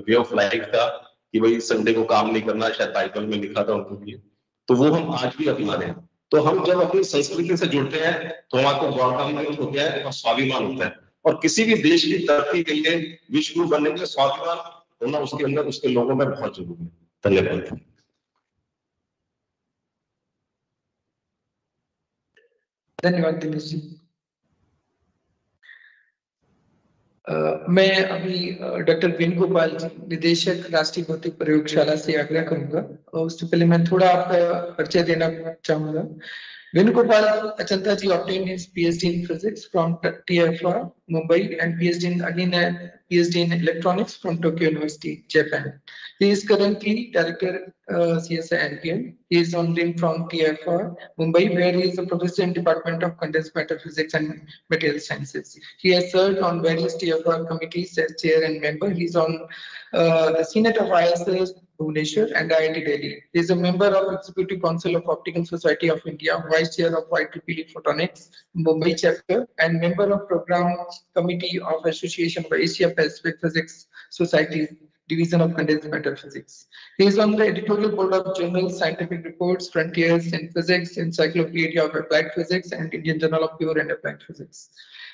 वे ऑफ लाइफ था कि भाई संडे को काम नहीं करना, शायद बाइबल में लिखा था उनके लिए, तो वो हम आज भी अपना रहे हैं। तो हम जब अपनी संस्कृति से जुड़ते हैं तो हमारे गौरवान्वित होता है और स्वाभिमान होता है और किसी भी देश की तरक्की के लिए विश्व गुरु बनने के लिए स्वाभिमान होना उसके अंदर उसके लोगों में बहुत जरूरी है। धन्यवाद। धन्यवाद दिनेश जी। मैं अभी डॉक्टर वेणुगोपाल जी निदेशक राष्ट्रीय भौतिक प्रयोगशाला से आग्रह करूंगा और उससे पहले मैं थोड़ा आपका परिचय देना चाहूंगा। Venugopal Achantaji obtained his PhD in physics from TFR, Mumbai, and PhD in electronics from Tokyo University, Japan. He is currently director CSI NPM. He is on leave from TFR, Mumbai, where he is a professor in Department of Condensed Matter Physics and Material Sciences. He has served on various TFR committees as chair and member. He is on the Senate of ISS Bhubaneswar, and IIT Delhi. He is a member of Executive Council of Optical Society of India, Vice Chair of IEEE Photonics, Mumbai chapter, and member of Program Committee of Association of Asia Pacific Physics Society, Division of Condensed Matter Physics. He is on the editorial board of journals Scientific Reports, Frontiers in Physics, Encyclopedia of Applied Physics, and Indian Journal of Pure and Applied Physics.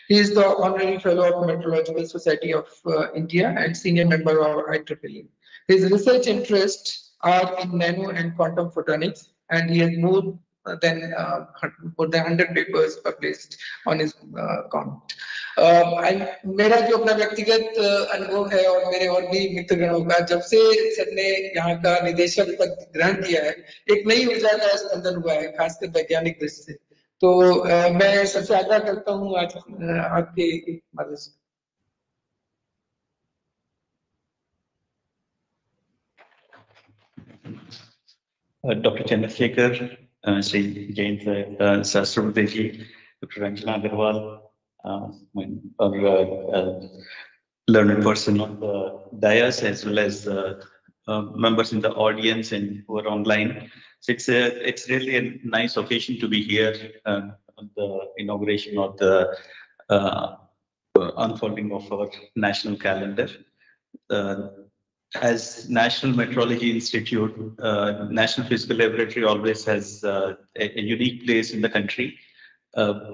He is the Honorary Fellow of Meteorological Society of India and Senior Member of IEEE. His research interests are in nano and quantum photonics, and he has than more than 100 papers published on his count. मेरा जो अपना व्यक्तिगत अनुभव है और मेरे और भी मित्रगणों का, जब से सर ने यहाँ का निदेशक पद ग्रहण किया है, एक नई ऊर्जा का स्पंदन हुआ है, खासकर वैज्ञानिक दृष्टि से. तो मैं सबसे आग्रह करता हूँ आज आपके माध्यम से. Dr. Chandrasekhar, Sri Jain Sasrudeji, Dr. Ranjana Agarwal, our learned person on the dais, as well as members in the audience and who are online. So it's really a nice occasion to be here on the inauguration of the unfolding of our national calendar. As National Meteorology Institute, National Physical Laboratory always has a unique place in the country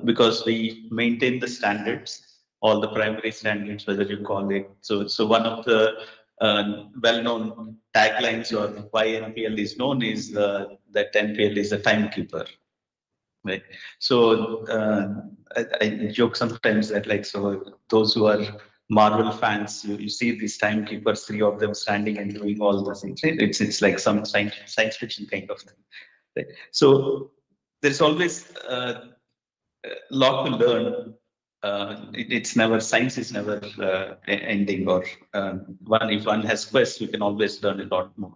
because we maintain the standards, all the primary standards, whether you call it. So one of the well-known taglines or why NPL is known is that NPL is a timekeeper. Right. So I joke sometimes that those who are Marvel fans, you see these timekeepers, 3 of them standing and doing all the things. It's like some science fiction kind of thing. Right? So there's always a lot to learn. It's never, science is never ending, or if one has quests, you can always learn a lot more.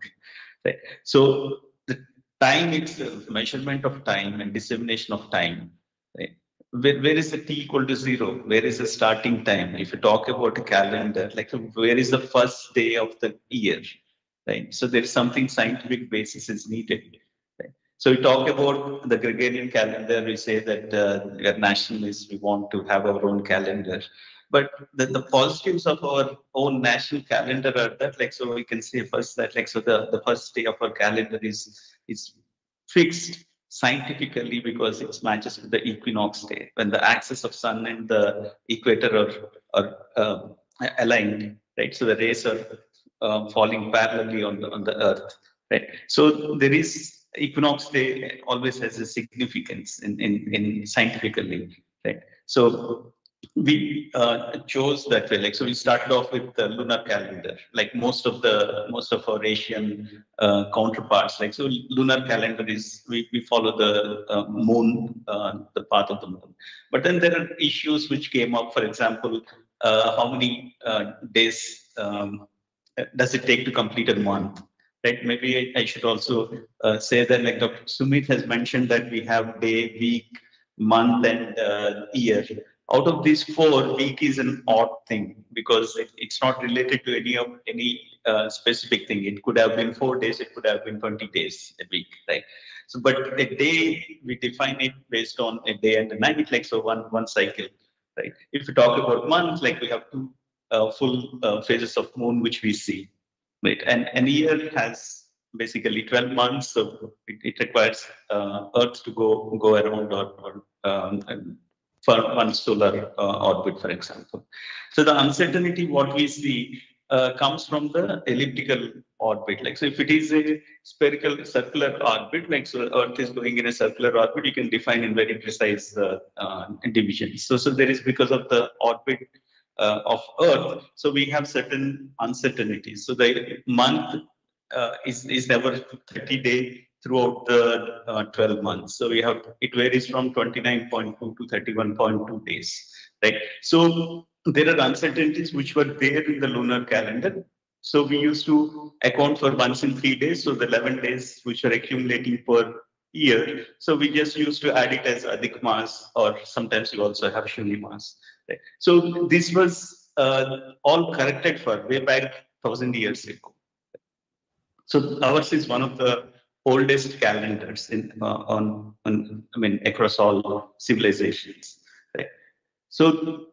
Right? So the time itself, measurement of time and dissemination of time. Right? Where is the t equal to 0? Where is the starting time? If you talk about a calendar, where is the first day of the year? Right. So there is something scientific basis is needed. Right? So we talk about the Gregorian calendar. We say that we are nationalists. We want to have our own calendar. But the positives of our own national calendar are that, so we can say first that, so the first day of our calendar is fixed scientifically because it matches with the equinox day, when the axis of sun and the equator are aligned, right? So the rays are falling parallelly on the earth, right? So there is equinox day always has a significance in scientifically, right? So we chose that way. So we started off with the lunar calendar, like most of our Asian counterparts. So lunar calendar is we follow the moon, the path of the moon. But then there are issues which came up. For example, how many days does it take to complete a month? Right? Maybe I should also say that, Dr. Sumit has mentioned that we have day, week, month, and year. Out of these 4, week is an odd thing because it's not related to any specific thing. It could have been 4 days, it could have been 20 days a week, right? So, but a day, we define it based on a day and a night, so one cycle, right? If we talk about months, we have 2 full phases of moon which we see, right? And a year has basically 12 months, so it requires Earth to go around or for one solar orbit, for example. So the uncertainty, what we see, comes from the elliptical orbit. So if it is a spherical circular orbit, so Earth is going in a circular orbit, you can define in very precise divisions. So there is, because of the orbit of Earth, so we have certain uncertainties. So the month is never 30 days throughout the 12 months. So it varies from 29.2 to 31.2 days, right? So there are uncertainties which were there in the lunar calendar. So we used to account for once in 3 days. So the 11 days which are accumulating per year. So we just used to add it as Adhik Mas, or sometimes you also have Shuni Mas. Right? So this was all corrected for way back 1,000 years ago. So ours is one of the oldest calendars in across all civilizations. Right? So,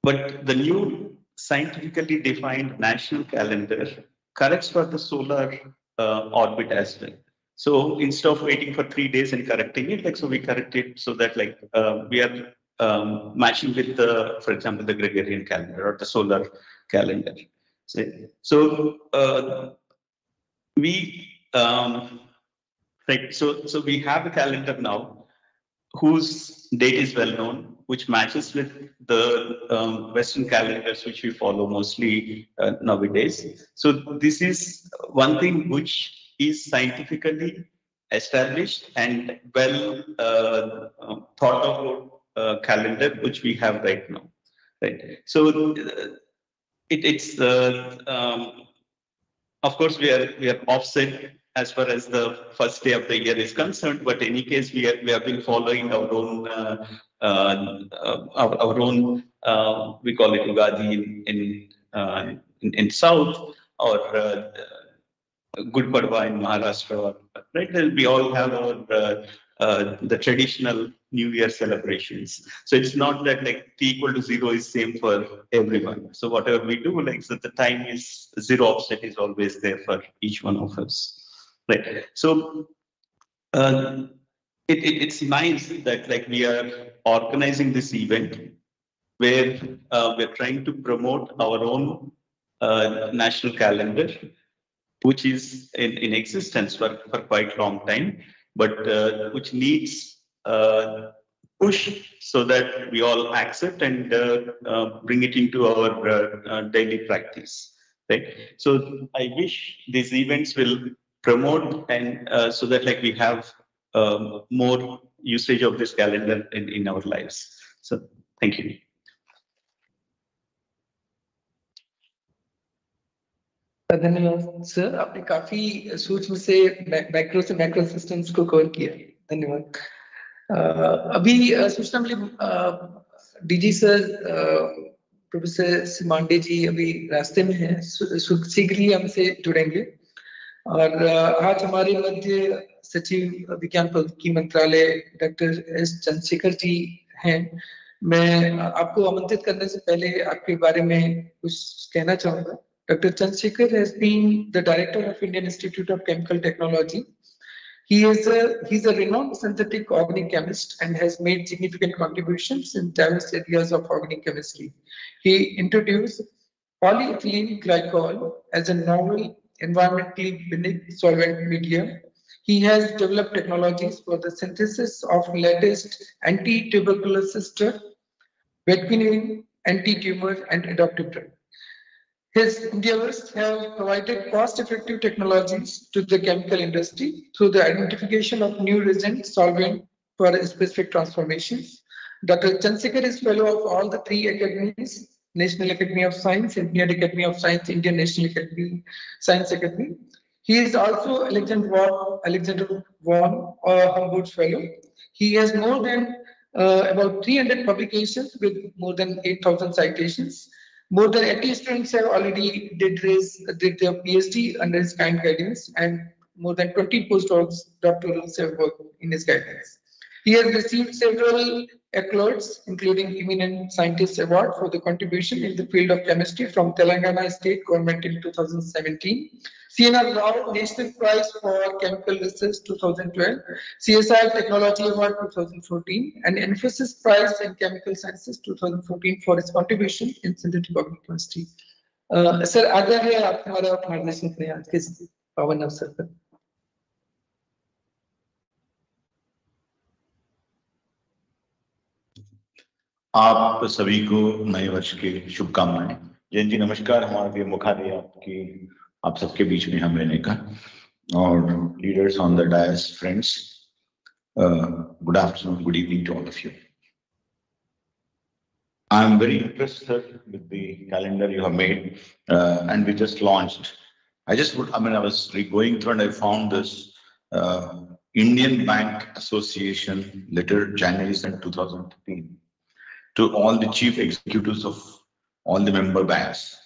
but the new scientifically defined national calendar corrects for the solar orbit as well. So instead of waiting for 3 days and correcting it, like so we correct it so that like we are matching with the, for example, the Gregorian calendar or the solar calendar. So we right. So we have a calendar now whose date is well known, which matches with the Western calendars which we follow mostly nowadays. So this is one thing which is scientifically established and well thought about calendar which we have right now. Right. So it's of course, we are offset as far as the first day of the year is concerned, but in any case, we have been following our own our own we call it Ugadi in South or Good Padwa in Maharashtra, right? We all have our the traditional New Year celebrations. So it's not that like t=0 is same for everyone. So whatever we do, like so the time is zero offset is always there for each one of us, right? So it's nice that like we are organizing this event where we're trying to promote our own national calendar which is in existence for quite long time, but which needs push so that we all accept and bring it into our daily practice. Right. So I wish these events will promote and so that like we have more usage of this calendar in our lives. So thank you. धन्यवाद sir, आपने काफी सूक्ष्म से macro से macro systems को cover किया, धन्यवाद। अभी सूचना मिली डीजी सर प्रोफेसर सिमांडे जी अभी रास्ते में हैं, शीघ्र ही हमसे जुड़ेंगे और आज हमारे मध्य सचिव विज्ञान प्रौद्योगिकी मंत्रालय डॉक्टर एस चंद्रशेखर जी हैं। मैं आपको आमंत्रित करने से पहले आपके बारे में कुछ कहना चाहूंगा। Dr. Chandrasekhar has been the director of Indian Institute of Chemical Technology. He's a renowned synthetic organic chemist and has made significant contributions in diverse areas of organic chemistry. He introduced polyethylene glycol as a novel environmentally benign solvent medium. He has developed technologies for the synthesis of latest anti-tuberculosis drug, vetquinine, anti-tumor, and adoptive drug. His endeavors have provided cost-effective technologies to the chemical industry through the identification of new resin solvent for specific transformations. Dr. Chandrasekhar is fellow of all the three academies: National Academy of Science, Indian Academy of Science, Indian National Academy, Science Academy. He is also Alexander Von Humboldt Fellow. He has more than about 300 publications with more than 8,000 citations. More than 80 students have already did their PhD under his kind guidance, and more than 20 postdocs, doctorals have worked in his guidance. He has received several accolades, including Eminent Scientist Award for the contribution in the field of chemistry from Telangana State Government in 2017, CNR Rao National Prize for Chemical Research 2012, CSIR Technology Award 2014, and Emphasis Prize in Chemical Sciences 2014 for his contribution in synthetic organic chemistry. Sir, आगे है आप हमारा मार्गदर्शन करें आज के पावन अवसर पर। आप सभी को नए वर्ष की शुभकामनाएं। जैन जी नमस्कार, हमारे लिए मौका दिया आपकी आप सबके बीच में हम रहने का, और leaders on the dais, friends, good afternoon, good evening to all of you. I am very impressed with the calendar you have made, and we just launched. I was going through and I found this Indian Bank Association letter, January 2015, to all the chief executives of all the member banks,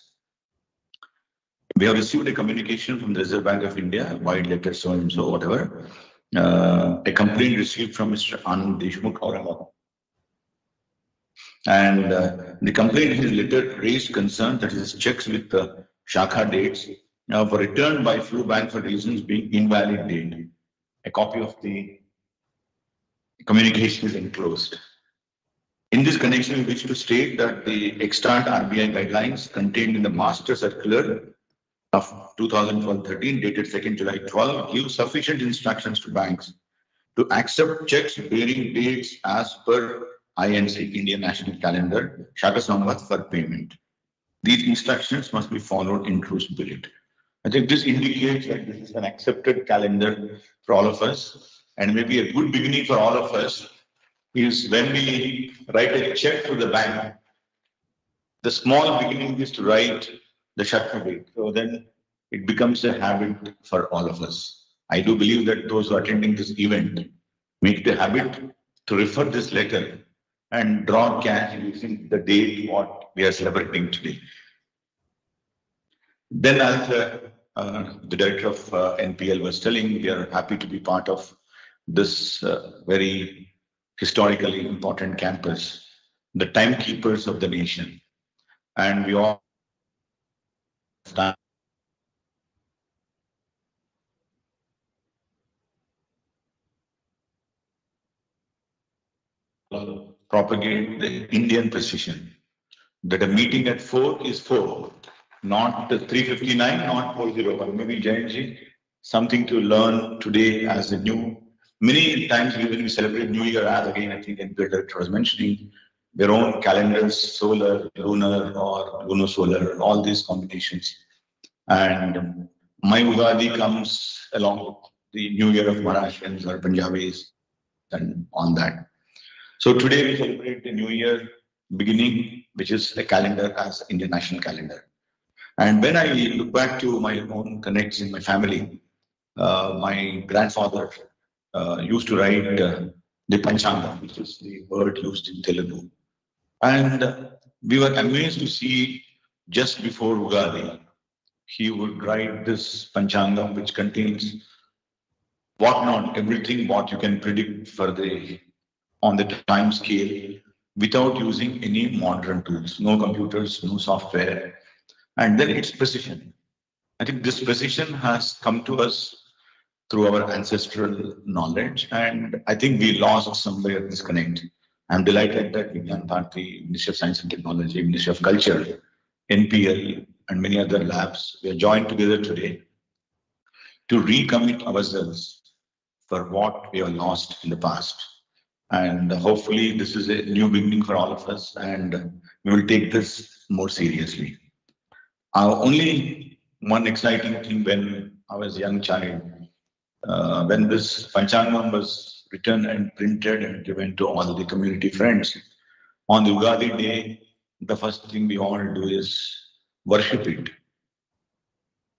We have received a communication from the Reserve Bank of India, wide letter so and so, whatever, a complaint received from Mr. Anand Deshmukh Aurangabad. And the complaint in his letter raised concern that his checks with the Shakha dates were returned by Flu Bank for reasons being invalid date. A copy of the communication is enclosed. In this connection, we wish to state that the extant RBI guidelines contained in the Master Circular of 2012-13, dated 2nd July 12, give sufficient instructions to banks to accept checks bearing dates as per INC, Indian National Calendar, Shaka Samvat for payment. These instructions must be followed in true spirit. I think this indicates that this is an accepted calendar for all of us, and maybe a good beginning for all of us is when we write a check to the bank. The small beginning is to write the Shaka date. So then it becomes a habit for all of us. I do believe that those who are attending this event make the habit to refer this letter and draw cash using the date what we are celebrating today. Then, as the director of NPL was telling, we are happy to be part of this very historically important campus, the timekeepers of the nation. And we all propagate the Indian precision, that a meeting at 4 is 4, not 3:59, not 4:01. Maybe Jayanji, something to learn today as a new. Many times when we celebrate New Year, as again I think NPL director was mentioning, their own calendars, solar, lunar, or luno-solar, all these combinations. And my Ugadi comes along with the New Year of Maharashtrians or Punjabis and all that. So today we celebrate the New Year beginning, which is a calendar as Indian national calendar. And when I look back to my own connects in my family, my grandfather used to write the Panchanga, which is the word used in Telugu. And we were amazed to see just before Ugadi, he would write this Panchanga, which contains whatnot, everything what you can predict for the on the time scale without using any modern tools, no computers, no software, and then it's precision. I think this precision has come to us through our ancestral knowledge, and I think we lost somewhere this connect. I'm delighted that Vigyan Bharati, Ministry of Science and Technology, Ministry of Culture, NPL, and many other labs, we are joined together today to recommit ourselves for what we have lost in the past. And hopefully this is a new beginning for all of us, and we will take this more seriously. Only one exciting thing when I was a young child, when this Panchangam was written and printed and given to all the community friends, on the Ugadi day, the first thing we all do is worship it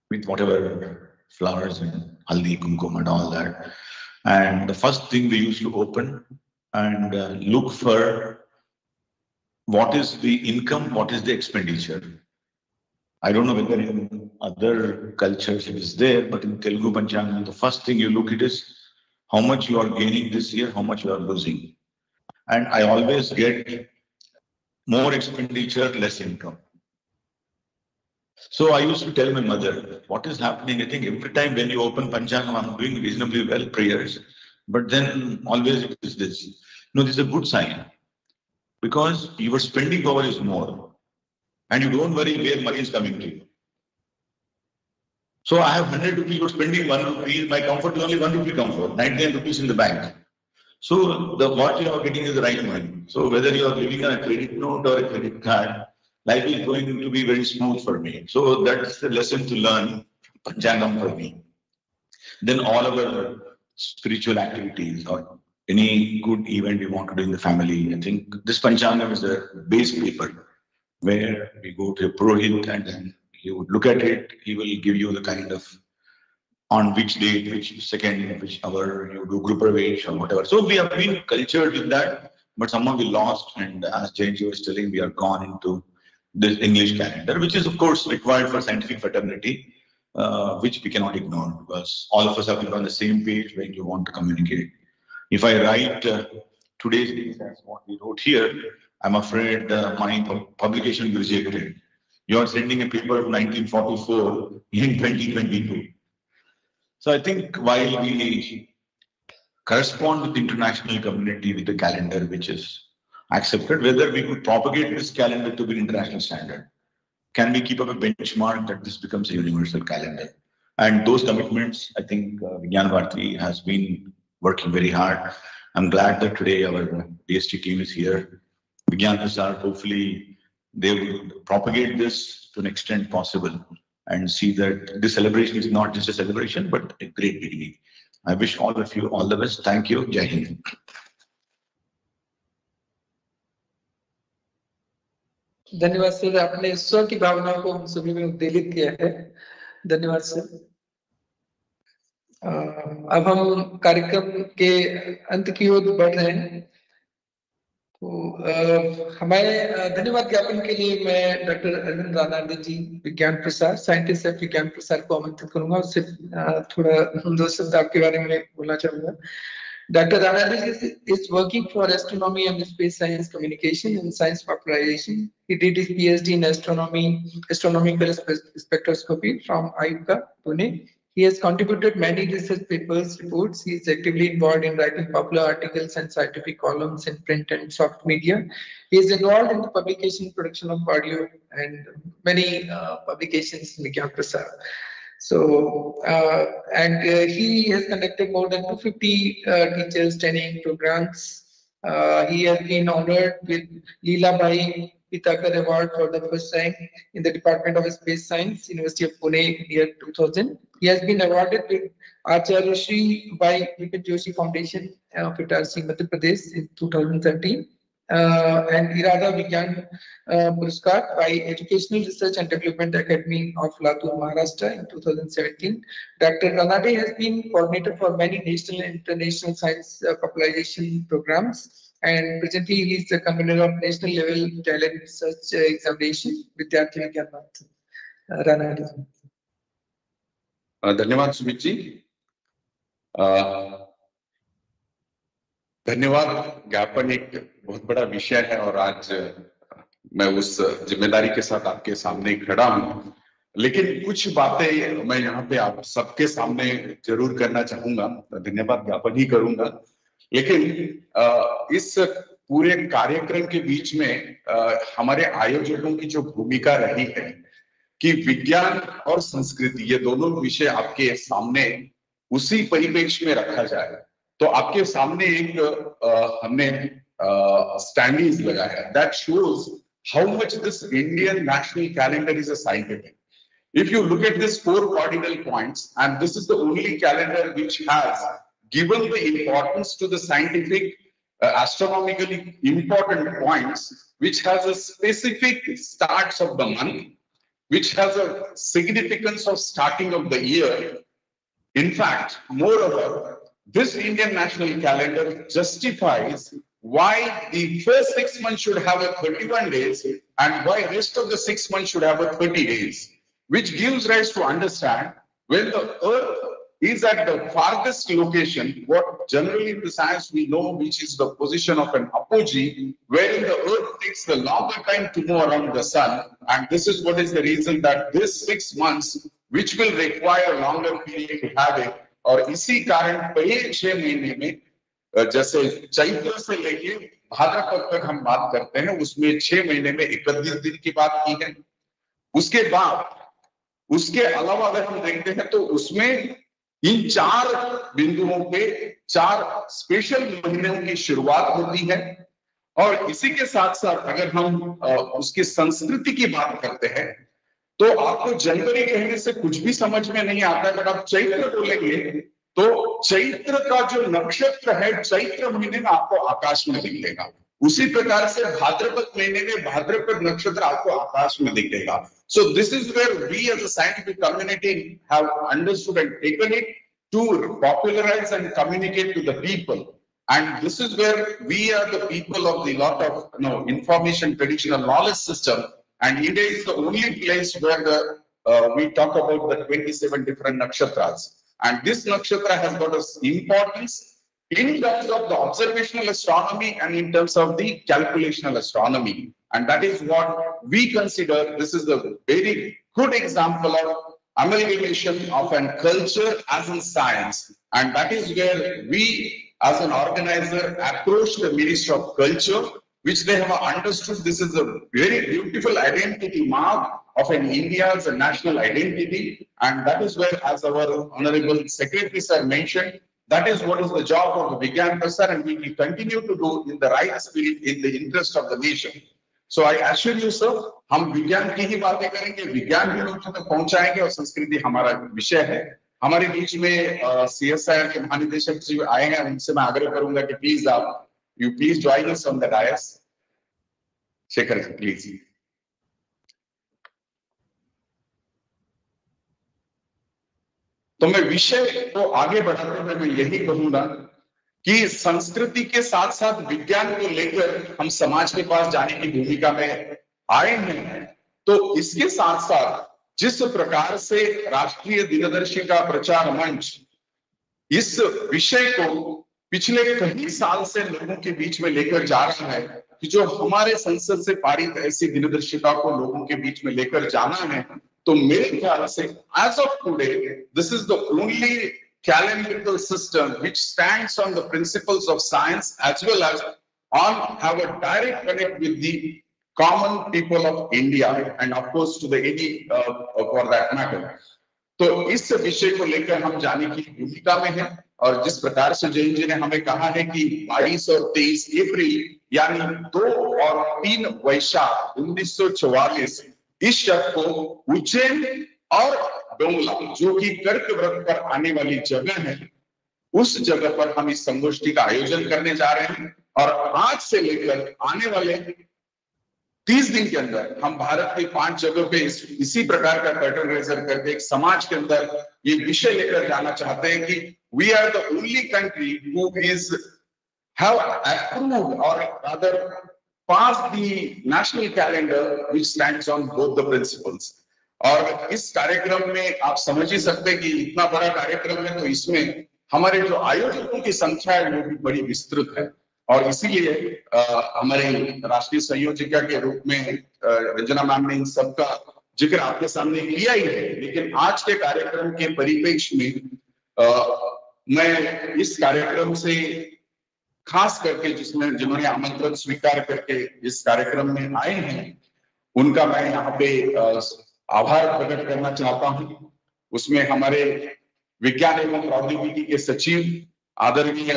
with whatever flowers and haldi, kumkum and all that. And the first thing we used to open and look for what is the income, what is the expenditure. I don't know whether in other cultures it is there, but in Telugu Panchanga, the first thing you look at is how much you are gaining this year, how much you are losing. And I always get more expenditure, less income. So I used to tell my mother, what is happening? I think every time when you open Panchangam, I'm doing reasonably well, prayers, but then always it is this. No, this is a good sign, because your spending power is more, and you don't worry where money is coming to you. So I have 100 rupees, you're spending 1 rupee, my comfort is only 1 rupee comfort, 99 rupees in the bank. So the what you are getting is the right money. So whether you are living on a credit note or a credit card, life is going to be very smooth for me. So that's the lesson to learn, Panchangam for me. Then all our spiritual activities or any good event we want to do in the family, I think this Panchangam is a base paper where we go to a Purohit and then he would look at it, he will give you the kind of on which date, which second, which hour you do group pravesh or whatever. So we have been cultured with that, but somehow we lost, and as Jayanji was telling, we are gone into this English calendar, which is of course required for scientific fraternity, which we cannot ignore because all of us have to be on the same page when you want to communicate. If I write today's date as what we wrote here, I'm afraid my publication will be rejected. You are sending a paper of 1944 in 2022. So I think while we correspond with the international community with a calendar which is accepted, whether we could propagate this calendar to be international standard. Can we keep up a benchmark that this becomes a universal calendar? And those commitments, I think Vigyan Bharati has been working very hard. I'm glad that today our DST team is here. Vigyan Prasar, hopefully they will propagate this to an extent possible and see that this celebration is not just a celebration, but a great beginning. I wish all of you all the best. Thank you. Jai Hind. धन्यवाद sir, आपने स्व की भावनाओं को हम सभी में उद्वेलित किया है। धन्यवाद सर। अब हम कार्यक्रम के अंत की ओर बढ़ रहे हैं। तो हमारे धन्यवाद ज्ञापन के लिए मैं डॉक्टर अरविंद रानाडे जी, विज्ञान प्रसार, साइंटिस्ट ऑफ विज्ञान प्रसार को आमंत्रित करूंगा। उससे थोड़ा 2 शब्द आपके बारे में बोलना चाहूंगा। Dr. Ranade is working for astronomy and space science communication and science popularization. He did his PhD in astronomical spectroscopy from IUCAA, Pune. He has contributed many research papers, reports. He is actively involved in writing popular articles and scientific columns in print and soft media. He is involved in the publication, production of audio and many publications in Vigyan Prasar. So, he has conducted more than 250 teachers training programs. He has been honored with Leela Bhai Pitakar Award for the first rank in the Department of Space Science, University of Pune, year 2000. He has been awarded with Acharya Shri by Vipin Joshi Foundation of Itarsi, Madhya Pradesh in 2013. And Irada Vigyan Puruskar by Educational Research and Development Academy of Latur, Maharashtra in 2017. Dr. Ranade has been coordinator for many national and international science popularization programs, and presently he is the convener of national level talent research examination. Vidyarthi Vigyan Ranade. धन्यवाद सुमित जी। धन्यवाद ज्ञापन एक बहुत बड़ा विषय है और आज मैं उस जिम्मेदारी के साथ आपके सामने खड़ा हूं, लेकिन कुछ बातें मैं यहाँ पे आप सबके सामने जरूर करना चाहूंगा। धन्यवाद ज्ञापन ही करूंगा, लेकिन इस पूरे कार्यक्रम के बीच में हमारे आयोजकों की जो भूमिका रही है कि विज्ञान और संस्कृति ये दोनों विषय आपके सामने उसी परिप्रेक्ष्य में रखा जाए। तो आपके सामने एक हमने स्टैंडीज लगाया that shows how much this Indian national calendar is a scientific. If you look at this 4 cardinal points, and this is the only calendar which has given the importance to the scientific astronomically important points, which has a specific starts of the month, which has a significance of starting of the year. In fact, moreover, this Indian national calendar justifies why the first 6 months should have a 31 days and why rest of the 6 months should have a 30 days, which gives rise to understand when the earth is at the farthest location, what generally in the science we know, which is the position of an apogee, wherein the earth takes the longer time to move around the sun. And this is what is the reason that this 6 months, which will require longer period to have it, और इसी कारण पहले 6 महीने में जैसे चैत्र से लेके भाद्रपद तक हम बात करते हैं, उसमें 6 महीने में 31 दिन की बात की है। उसके बाद उसके अलावा अगर हम देखते हैं तो उसमें इन 4 बिंदुओं पे 4 स्पेशल महीनों की शुरुआत होती है। और इसी के साथ साथ अगर हम उसकी संस्कृति की बात करते हैं तो आपको जनवरी कहने से कुछ भी समझ में नहीं आता। अगर आप चैत्र बोलेंगे तो चैत्र का जो नक्षत्र है चैत्र महीने में आपको आकाश में दिखेगा। उसी प्रकार से भाद्रपद महीने में भाद्रपद नक्षत्र आपको आकाश में दिखेगा। So this is where we as a scientific community have understood and taken it to popularize and communicate to the people. And this is where we are the people of the lot of information traditional knowledge system. and India is the only place where we talk about the 27 different nakshatras. And this nakshatra has got a importance in terms of the observational astronomy and in terms of the calculational astronomy. And that is what we consider this is a very good example of amalgamation of a culture as in science. And that is where we as an organizer approach the Ministry of Culture, which they have understood this is a very beautiful identity mark of an India's national identity. And that is where, as our Honorable Secretary Sir mentioned, that is what is the job of the Vigyan Prasar, and we will continue to do in the right spirit in the interest of the nation. So I assure you, sir, हम विज्ञान की ही बातें करेंगे, विज्ञान भी लोगों तक पहुंचाएंगे और संस्कृति हमारा विषय है। हमारे बीच में CSIR के महानिदेशक जी आए हैं, उनसे मैं आग्रह करूंगा कि प्लीज आप you please join us on the dais. Shekhar, please. तो मैं विषय को आगे बढ़ाते हुए मैं यही कहूंगा कि संस्कृति के साथ साथ विज्ञान को लेकर हम समाज के पास जाने की भूमिका में आए हैं। तो इसके साथ साथ जिस प्रकार से राष्ट्रीय दिनदर्शिका प्रचार मंच इस विषय को पिछले कई साल से लोगों के बीच में लेकर जा रहा है कि जो हमारे संसद से पारित ऐसी दिनदर्शिका को लोगों के बीच में लेकर जाना है, तो मेरे ख्याल से as of today this is the only calendrical system which stands on the principles of science as well as on have a direct connect with the common people of India and of course to the any for that matter. तो इस विषय को लेकर हम जाने की भूमिका में हैं और जिस प्रकार से जैन जी ने हमें कहा है कि 22 और 23 अप्रैल यानी 2 और 3 वैशाख 1944 इस शब्द को उज्जैन और डोंगला जो कि कर्क व्रत पर आने वाली जगह है, उस जगह पर हम इस संगोष्ठी का आयोजन करने जा रहे हैं और आज से लेकर आने वाले 30 दिन के अंदर हम भारत के 5 जगहों पे इसी प्रकार का कर्टन रेजर करके एक समाज के अंदर ये विषय लेकर जाना चाहते हैं कि we are the only country who is have approved और rather pass the national calendar which stands on both the principles. और इस कार्यक्रम में आप समझ ही सकते हैं कि इतना बड़ा कार्यक्रम है तो इसमें हमारे जो आयोजकों की संख्या है वो भी बड़ी विस्तृत है और इसीलिए हमारे राष्ट्रीय संयोजिका के रूप में रंजना मैम ने इन सबका जिक्र आपके सामने किया ही है, लेकिन आज के कार्यक्रम के परिप्रेक्ष्य में मैं इस कार्यक्रम से खास करके जिन्होंने आमंत्रण स्वीकार करके इस कार्यक्रम में आए हैं उनका मैं यहाँ पे आभार प्रकट करना चाहता हूँ। उसमें हमारे विज्ञान एवं प्रौद्योगिकी के सचिव आदरणीय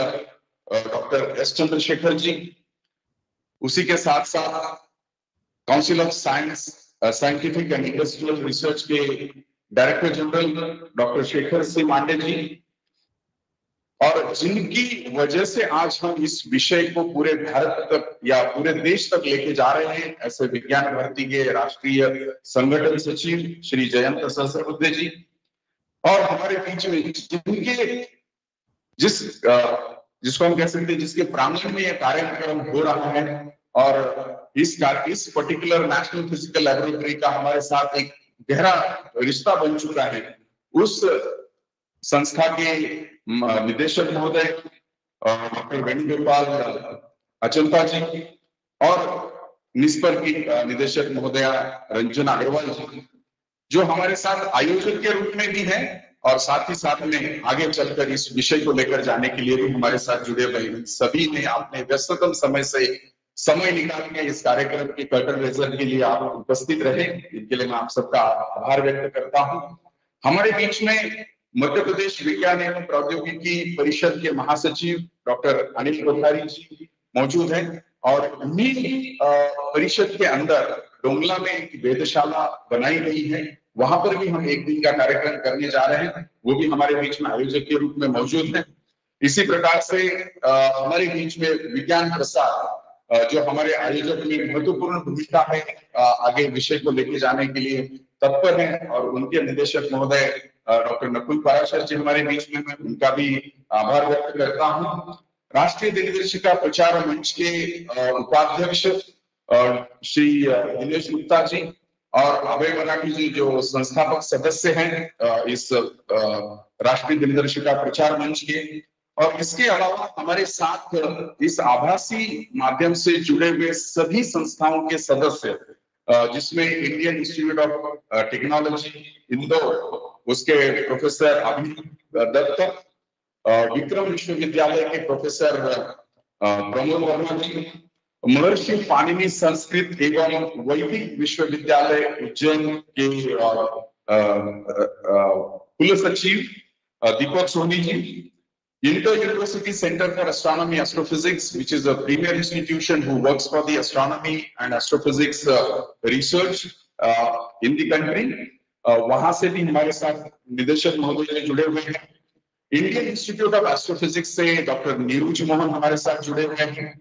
डॉक्टर एस चंद्रशेखर जी, उसी के साथ साथ council of science scientific and industrial research के director general doctor Shekhar Singh Mande ji, और जिनकी वजह से आज हम इस विषय को पूरे भारत तक या पूरे देश तक लेके जा रहे हैं, ऐसे विज्ञान भारती के राष्ट्रीय संगठन सचिव श्री जयंत सहस्रबुद्धे जी, और हमारे बीच में जिनके जिसको हम कह सकते हैं जिसके प्रांगण में यह कार्यक्रम हो रहा है और इस पर्टिकुलर नेशनल फिजिकल लैबोरेटरी का हमारे साथ एक गहरा रिश्ता बन चुका है, उस संस्था के निदेशक महोदय डॉक्टर वेणुगोपाल अचंता जी और निस्पर की निदेशक महोदया रंजन अग्रवाल जी, जो हमारे साथ आयोजक के रूप में भी हैं और साथ ही साथ में आगे चलकर इस विषय को लेकर जाने के लिए भी हमारे साथ जुड़े हुए सभी ने अपने व्यस्ततम समय से समय निकाल के इस कार्यक्रम के कर्टन रेजर के लिए आप उपस्थित रहे, इनके लिए मैं आप सबका आभार व्यक्त करता हूं। हमारे बीच में मध्य प्रदेश विज्ञान एवं प्रौद्योगिकी परिषद के महासचिव डॉक्टर अनिल कोठारी जी मौजूद हैं और उन्हीं परिषद के अंदर डोंगला में एक वेधशाला बनाई गई है, वहां पर भी हम एक दिन का कार्यक्रम करने जा रहे हैं, वो भी हमारे बीच में आयोजक के रूप में मौजूद हैं। इसी प्रकार से हमारे बीच में विज्ञान प्रसार जो हमारे आयोजक में महत्वपूर्ण भूमिका है आगे विषय को लेके जाने के लिए तत्पर हैं और उनके निदेशक महोदय डॉक्टर नकुल पराशर जी हमारे बीच में, मैं उनका भी आभार व्यक्त करता हूँ। राष्ट्रीय दिनदर्शिका प्रचार मंच के उपाध्यक्ष श्री दिनेश गुप्ता जी और अभय मराठी जी जो संस्थापक सदस्य हैं इस राष्ट्रीय दिनदर्शिका प्रचार मंच के, और इसके अलावा हमारे साथ इस आभासी माध्यम से जुड़े हुए सभी संस्थाओं के सदस्य, जिसमें Indian institute of technology Indore, उसके प्रोफेसर अभिनव दत्त, विक्रम विश्वविद्यालय के प्रोफेसर प्रमोद वर्मा जी, महर्षि पाणिनि संस्कृत एवं वैदिक विश्वविद्यालय उज्जैन के कुल सचिव Deepak Soni ji, Inter University Center for Astronomy Astrophysics, which is a premier institution who works for the astronomy and astrophysics research in the country, वहां से भी हमारे साथ निदेशक महोदय जुड़े हुए हैं। इंडियन इंस्टीट्यूट ऑफ एस्ट्रोफिजिक्स से डॉक्टर नीरूज मोहन हमारे साथ जुड़े हुए हैं।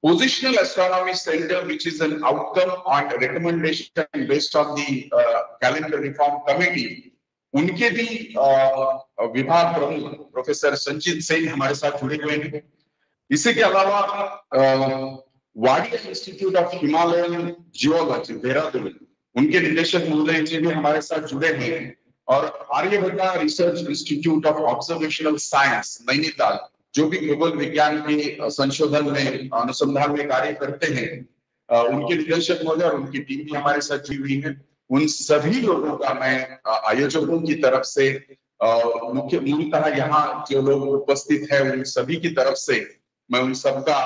Positional Astronomy Center, which is an outcome and recommendation based on the calendar reform committee, उनके भी विभाग प्रमुख प्रोफेसर संजीत सिंह हमारे साथ जुड़े हुए हैं। इसी के अलावा Wadia institute of Himalayan geology Dehradun, उनके निदेशक महोदय जी भी हमारे साथ जुड़े हैं। और Aryabhatta research institute of observational science Nainital, जो भी खगोल विज्ञान के संशोधन में अनुसंधान में कार्य करते हैं, उनके निदेशक महोदय और उनकी टीम भी हमारे साथ जुड़ी हुई है। उन सभी लोगों का मैं आयोजकों की तरफ से मूलतः यहाँ जो लोग उपस्थित है उन सभी की तरफ से मैं उन सबका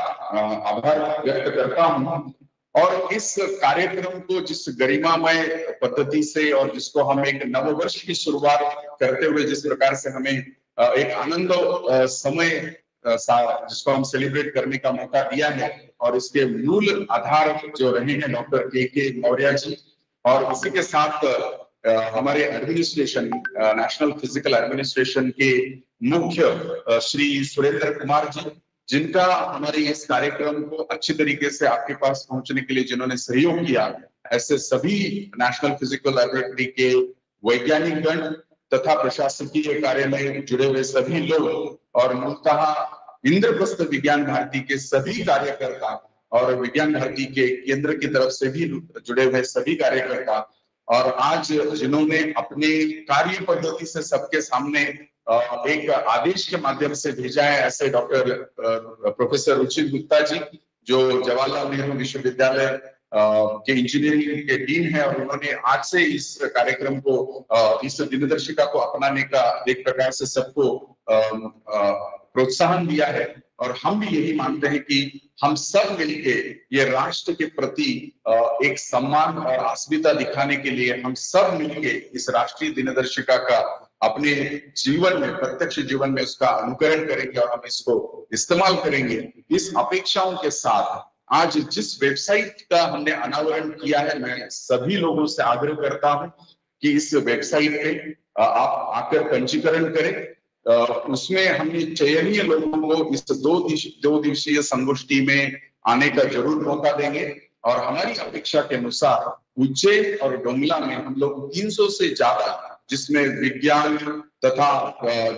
आभार व्यक्त करता हूँ। और इस कार्यक्रम को जिस गरिमामय पद्धति से और जिसको हम एक नववर्ष की शुरुआत करते हुए जिस प्रकार से हमें एक आनंद समय जिसको हम सेलिब्रेट करने का मौका दिया है, और इसके मूल आधार जो रहे हैं डॉक्टर के मौर्य जी, और इसी के साथ हमारे एडमिनिस्ट्रेशन नेशनल फिजिकल एडमिनिस्ट्रेशन के मुख्य श्री सुरेंद्र कुमार जी, जिनका हमारे इस कार्यक्रम को अच्छी तरीके से आपके पास पहुंचने के लिए जिन्होंने सहयोग किया, ऐसे सभी नेशनल फिजिकल लैबोरेटरी के वैज्ञानिक गण तथा प्रशासकीय कार्य में जुड़े हुए सभी लोग, और मूलतः इंद्रप्रस्थ विज्ञान भारती के सभी कार्यकर्ता और विज्ञान भारती के केंद्र की तरफ से भी जुड़े हुए सभी कार्यकर्ता, और आज जिन्होंने अपने कार्य पद्धति से सबके सामने एक आदेश के माध्यम से भेजा है, ऐसे डॉक्टर प्रोफेसर रुचिर गुप्ता जी, जो जवाहरलाल नेहरू विश्वविद्यालय के इंजीनियरिंग के डीन है, और उन्होंने आज से इस कार्यक्रम को, इस दिनदर्शिका को अपनाने का एक प्रकार से सबको प्रोत्साहन दिया है। और हम भी यही मानते हैं कि हम सब मिलके ये राष्ट्र के प्रति एक सम्मान और अस्मिता दिखाने के लिए हम सब मिलके इस राष्ट्रीय दिनदर्शिका का अपने जीवन में, प्रत्यक्ष जीवन में उसका अनुकरण करेंगे और हम इसको इस्तेमाल करेंगे। इस अपेक्षाओं के साथ आज जिस वेबसाइट का हमने अनावरण किया है, मैं सभी लोगों से आग्रह करता हूं कि इस वेबसाइट पे आप आकर पंजीकरण करें। उसमें हमने चयनीय लोगों को इस दो दिवसीय संगोष्ठी में आने का जरूर मौका देंगे, और हमारी अपेक्षा के अनुसार उज्जैन और डोंगला में हम लोग 300 से ज्यादा, जिसमें विज्ञान तथा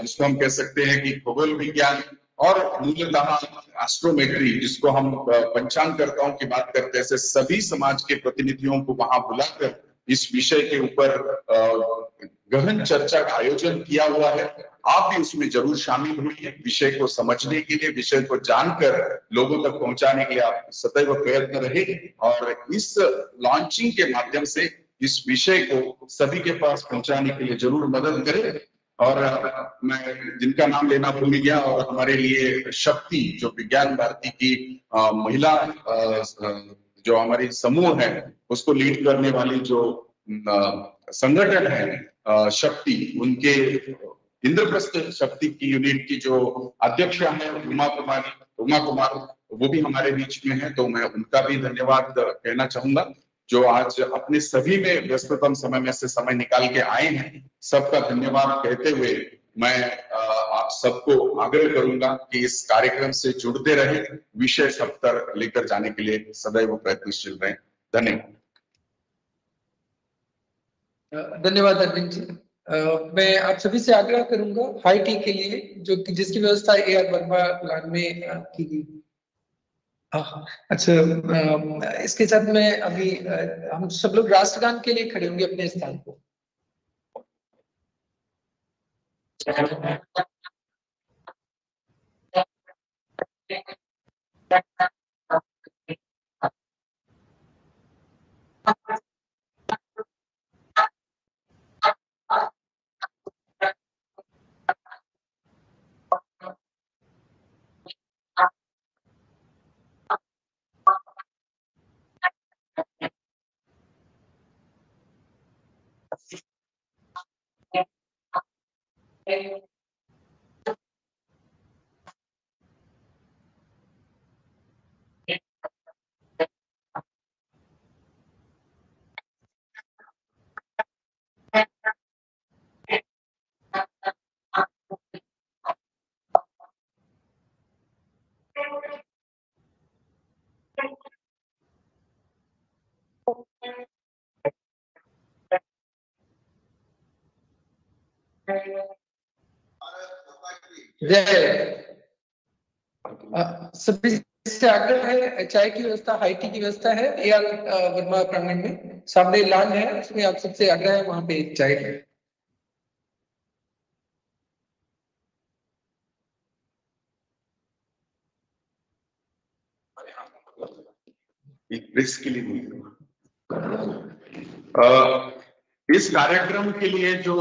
जिसको हम कह सकते हैं कि खगोल विज्ञान और मूलतः एस्ट्रोमेट्री, जिसको हम पंचांगकर्ताओं की बात करते हैं, ऐसे सभी समाज के प्रतिनिधियों को वहां बुलाकर इस विषय के ऊपर गहन चर्चा का आयोजन किया हुआ है। आप भी उसमें जरूर शामिल हुई, विषय को समझने के लिए, विषय को जानकर लोगों तक पहुंचाने के लिए आप सदैव प्रयत्न रहे, और इस लॉन्चिंग के माध्यम से इस विषय को सभी के पास पहुंचाने के लिए जरूर मदद करें। और मैं जिनका नाम लेना भूल गया, और हमारे लिए शक्ति, जो विज्ञान भारती की महिला जो हमारी समूह है उसको लीड करने वाली जो संगठन है शक्ति, उनके इंद्रप्रस्थ शक्ति की यूनिट की जो अध्यक्ष है उमा कुमार, वो भी हमारे बीच में है, तो मैं उनका भी धन्यवाद कहना चाहूंगा, जो आज अपने सभी में व्यस्ततम समय में से समय निकाल के आए हैं। सबका धन्यवाद कहते हुए मैं आप सबको आग्रह करूंगा कि इस कार्यक्रम से जुड़ते रहे, विषय सब तक लेकर जाने के लिए सदैव प्रयत्नशील रहें। धन्यवाद। धन्यवाद अरविंद जी। मैं आप सभी से आग्रह करूंगा हाई टी के लिए, जो जिसकी व्यवस्था AR वर्मा प्लान में की गई। अच्छा, इसके साथ में अभी हम सब लोग राष्ट्रगान के लिए खड़े होंगे अपने स्थान को। सभी से आग्रह है, चाय की व्यवस्था, हाई टी की व्यवस्था है AR वर्मा प्रांगण में, सामने लान है, उसमें आप सबसे आग्रह है वहां पे चाय है। एक प्रेस के लिए इस कार्यक्रम के लिए जो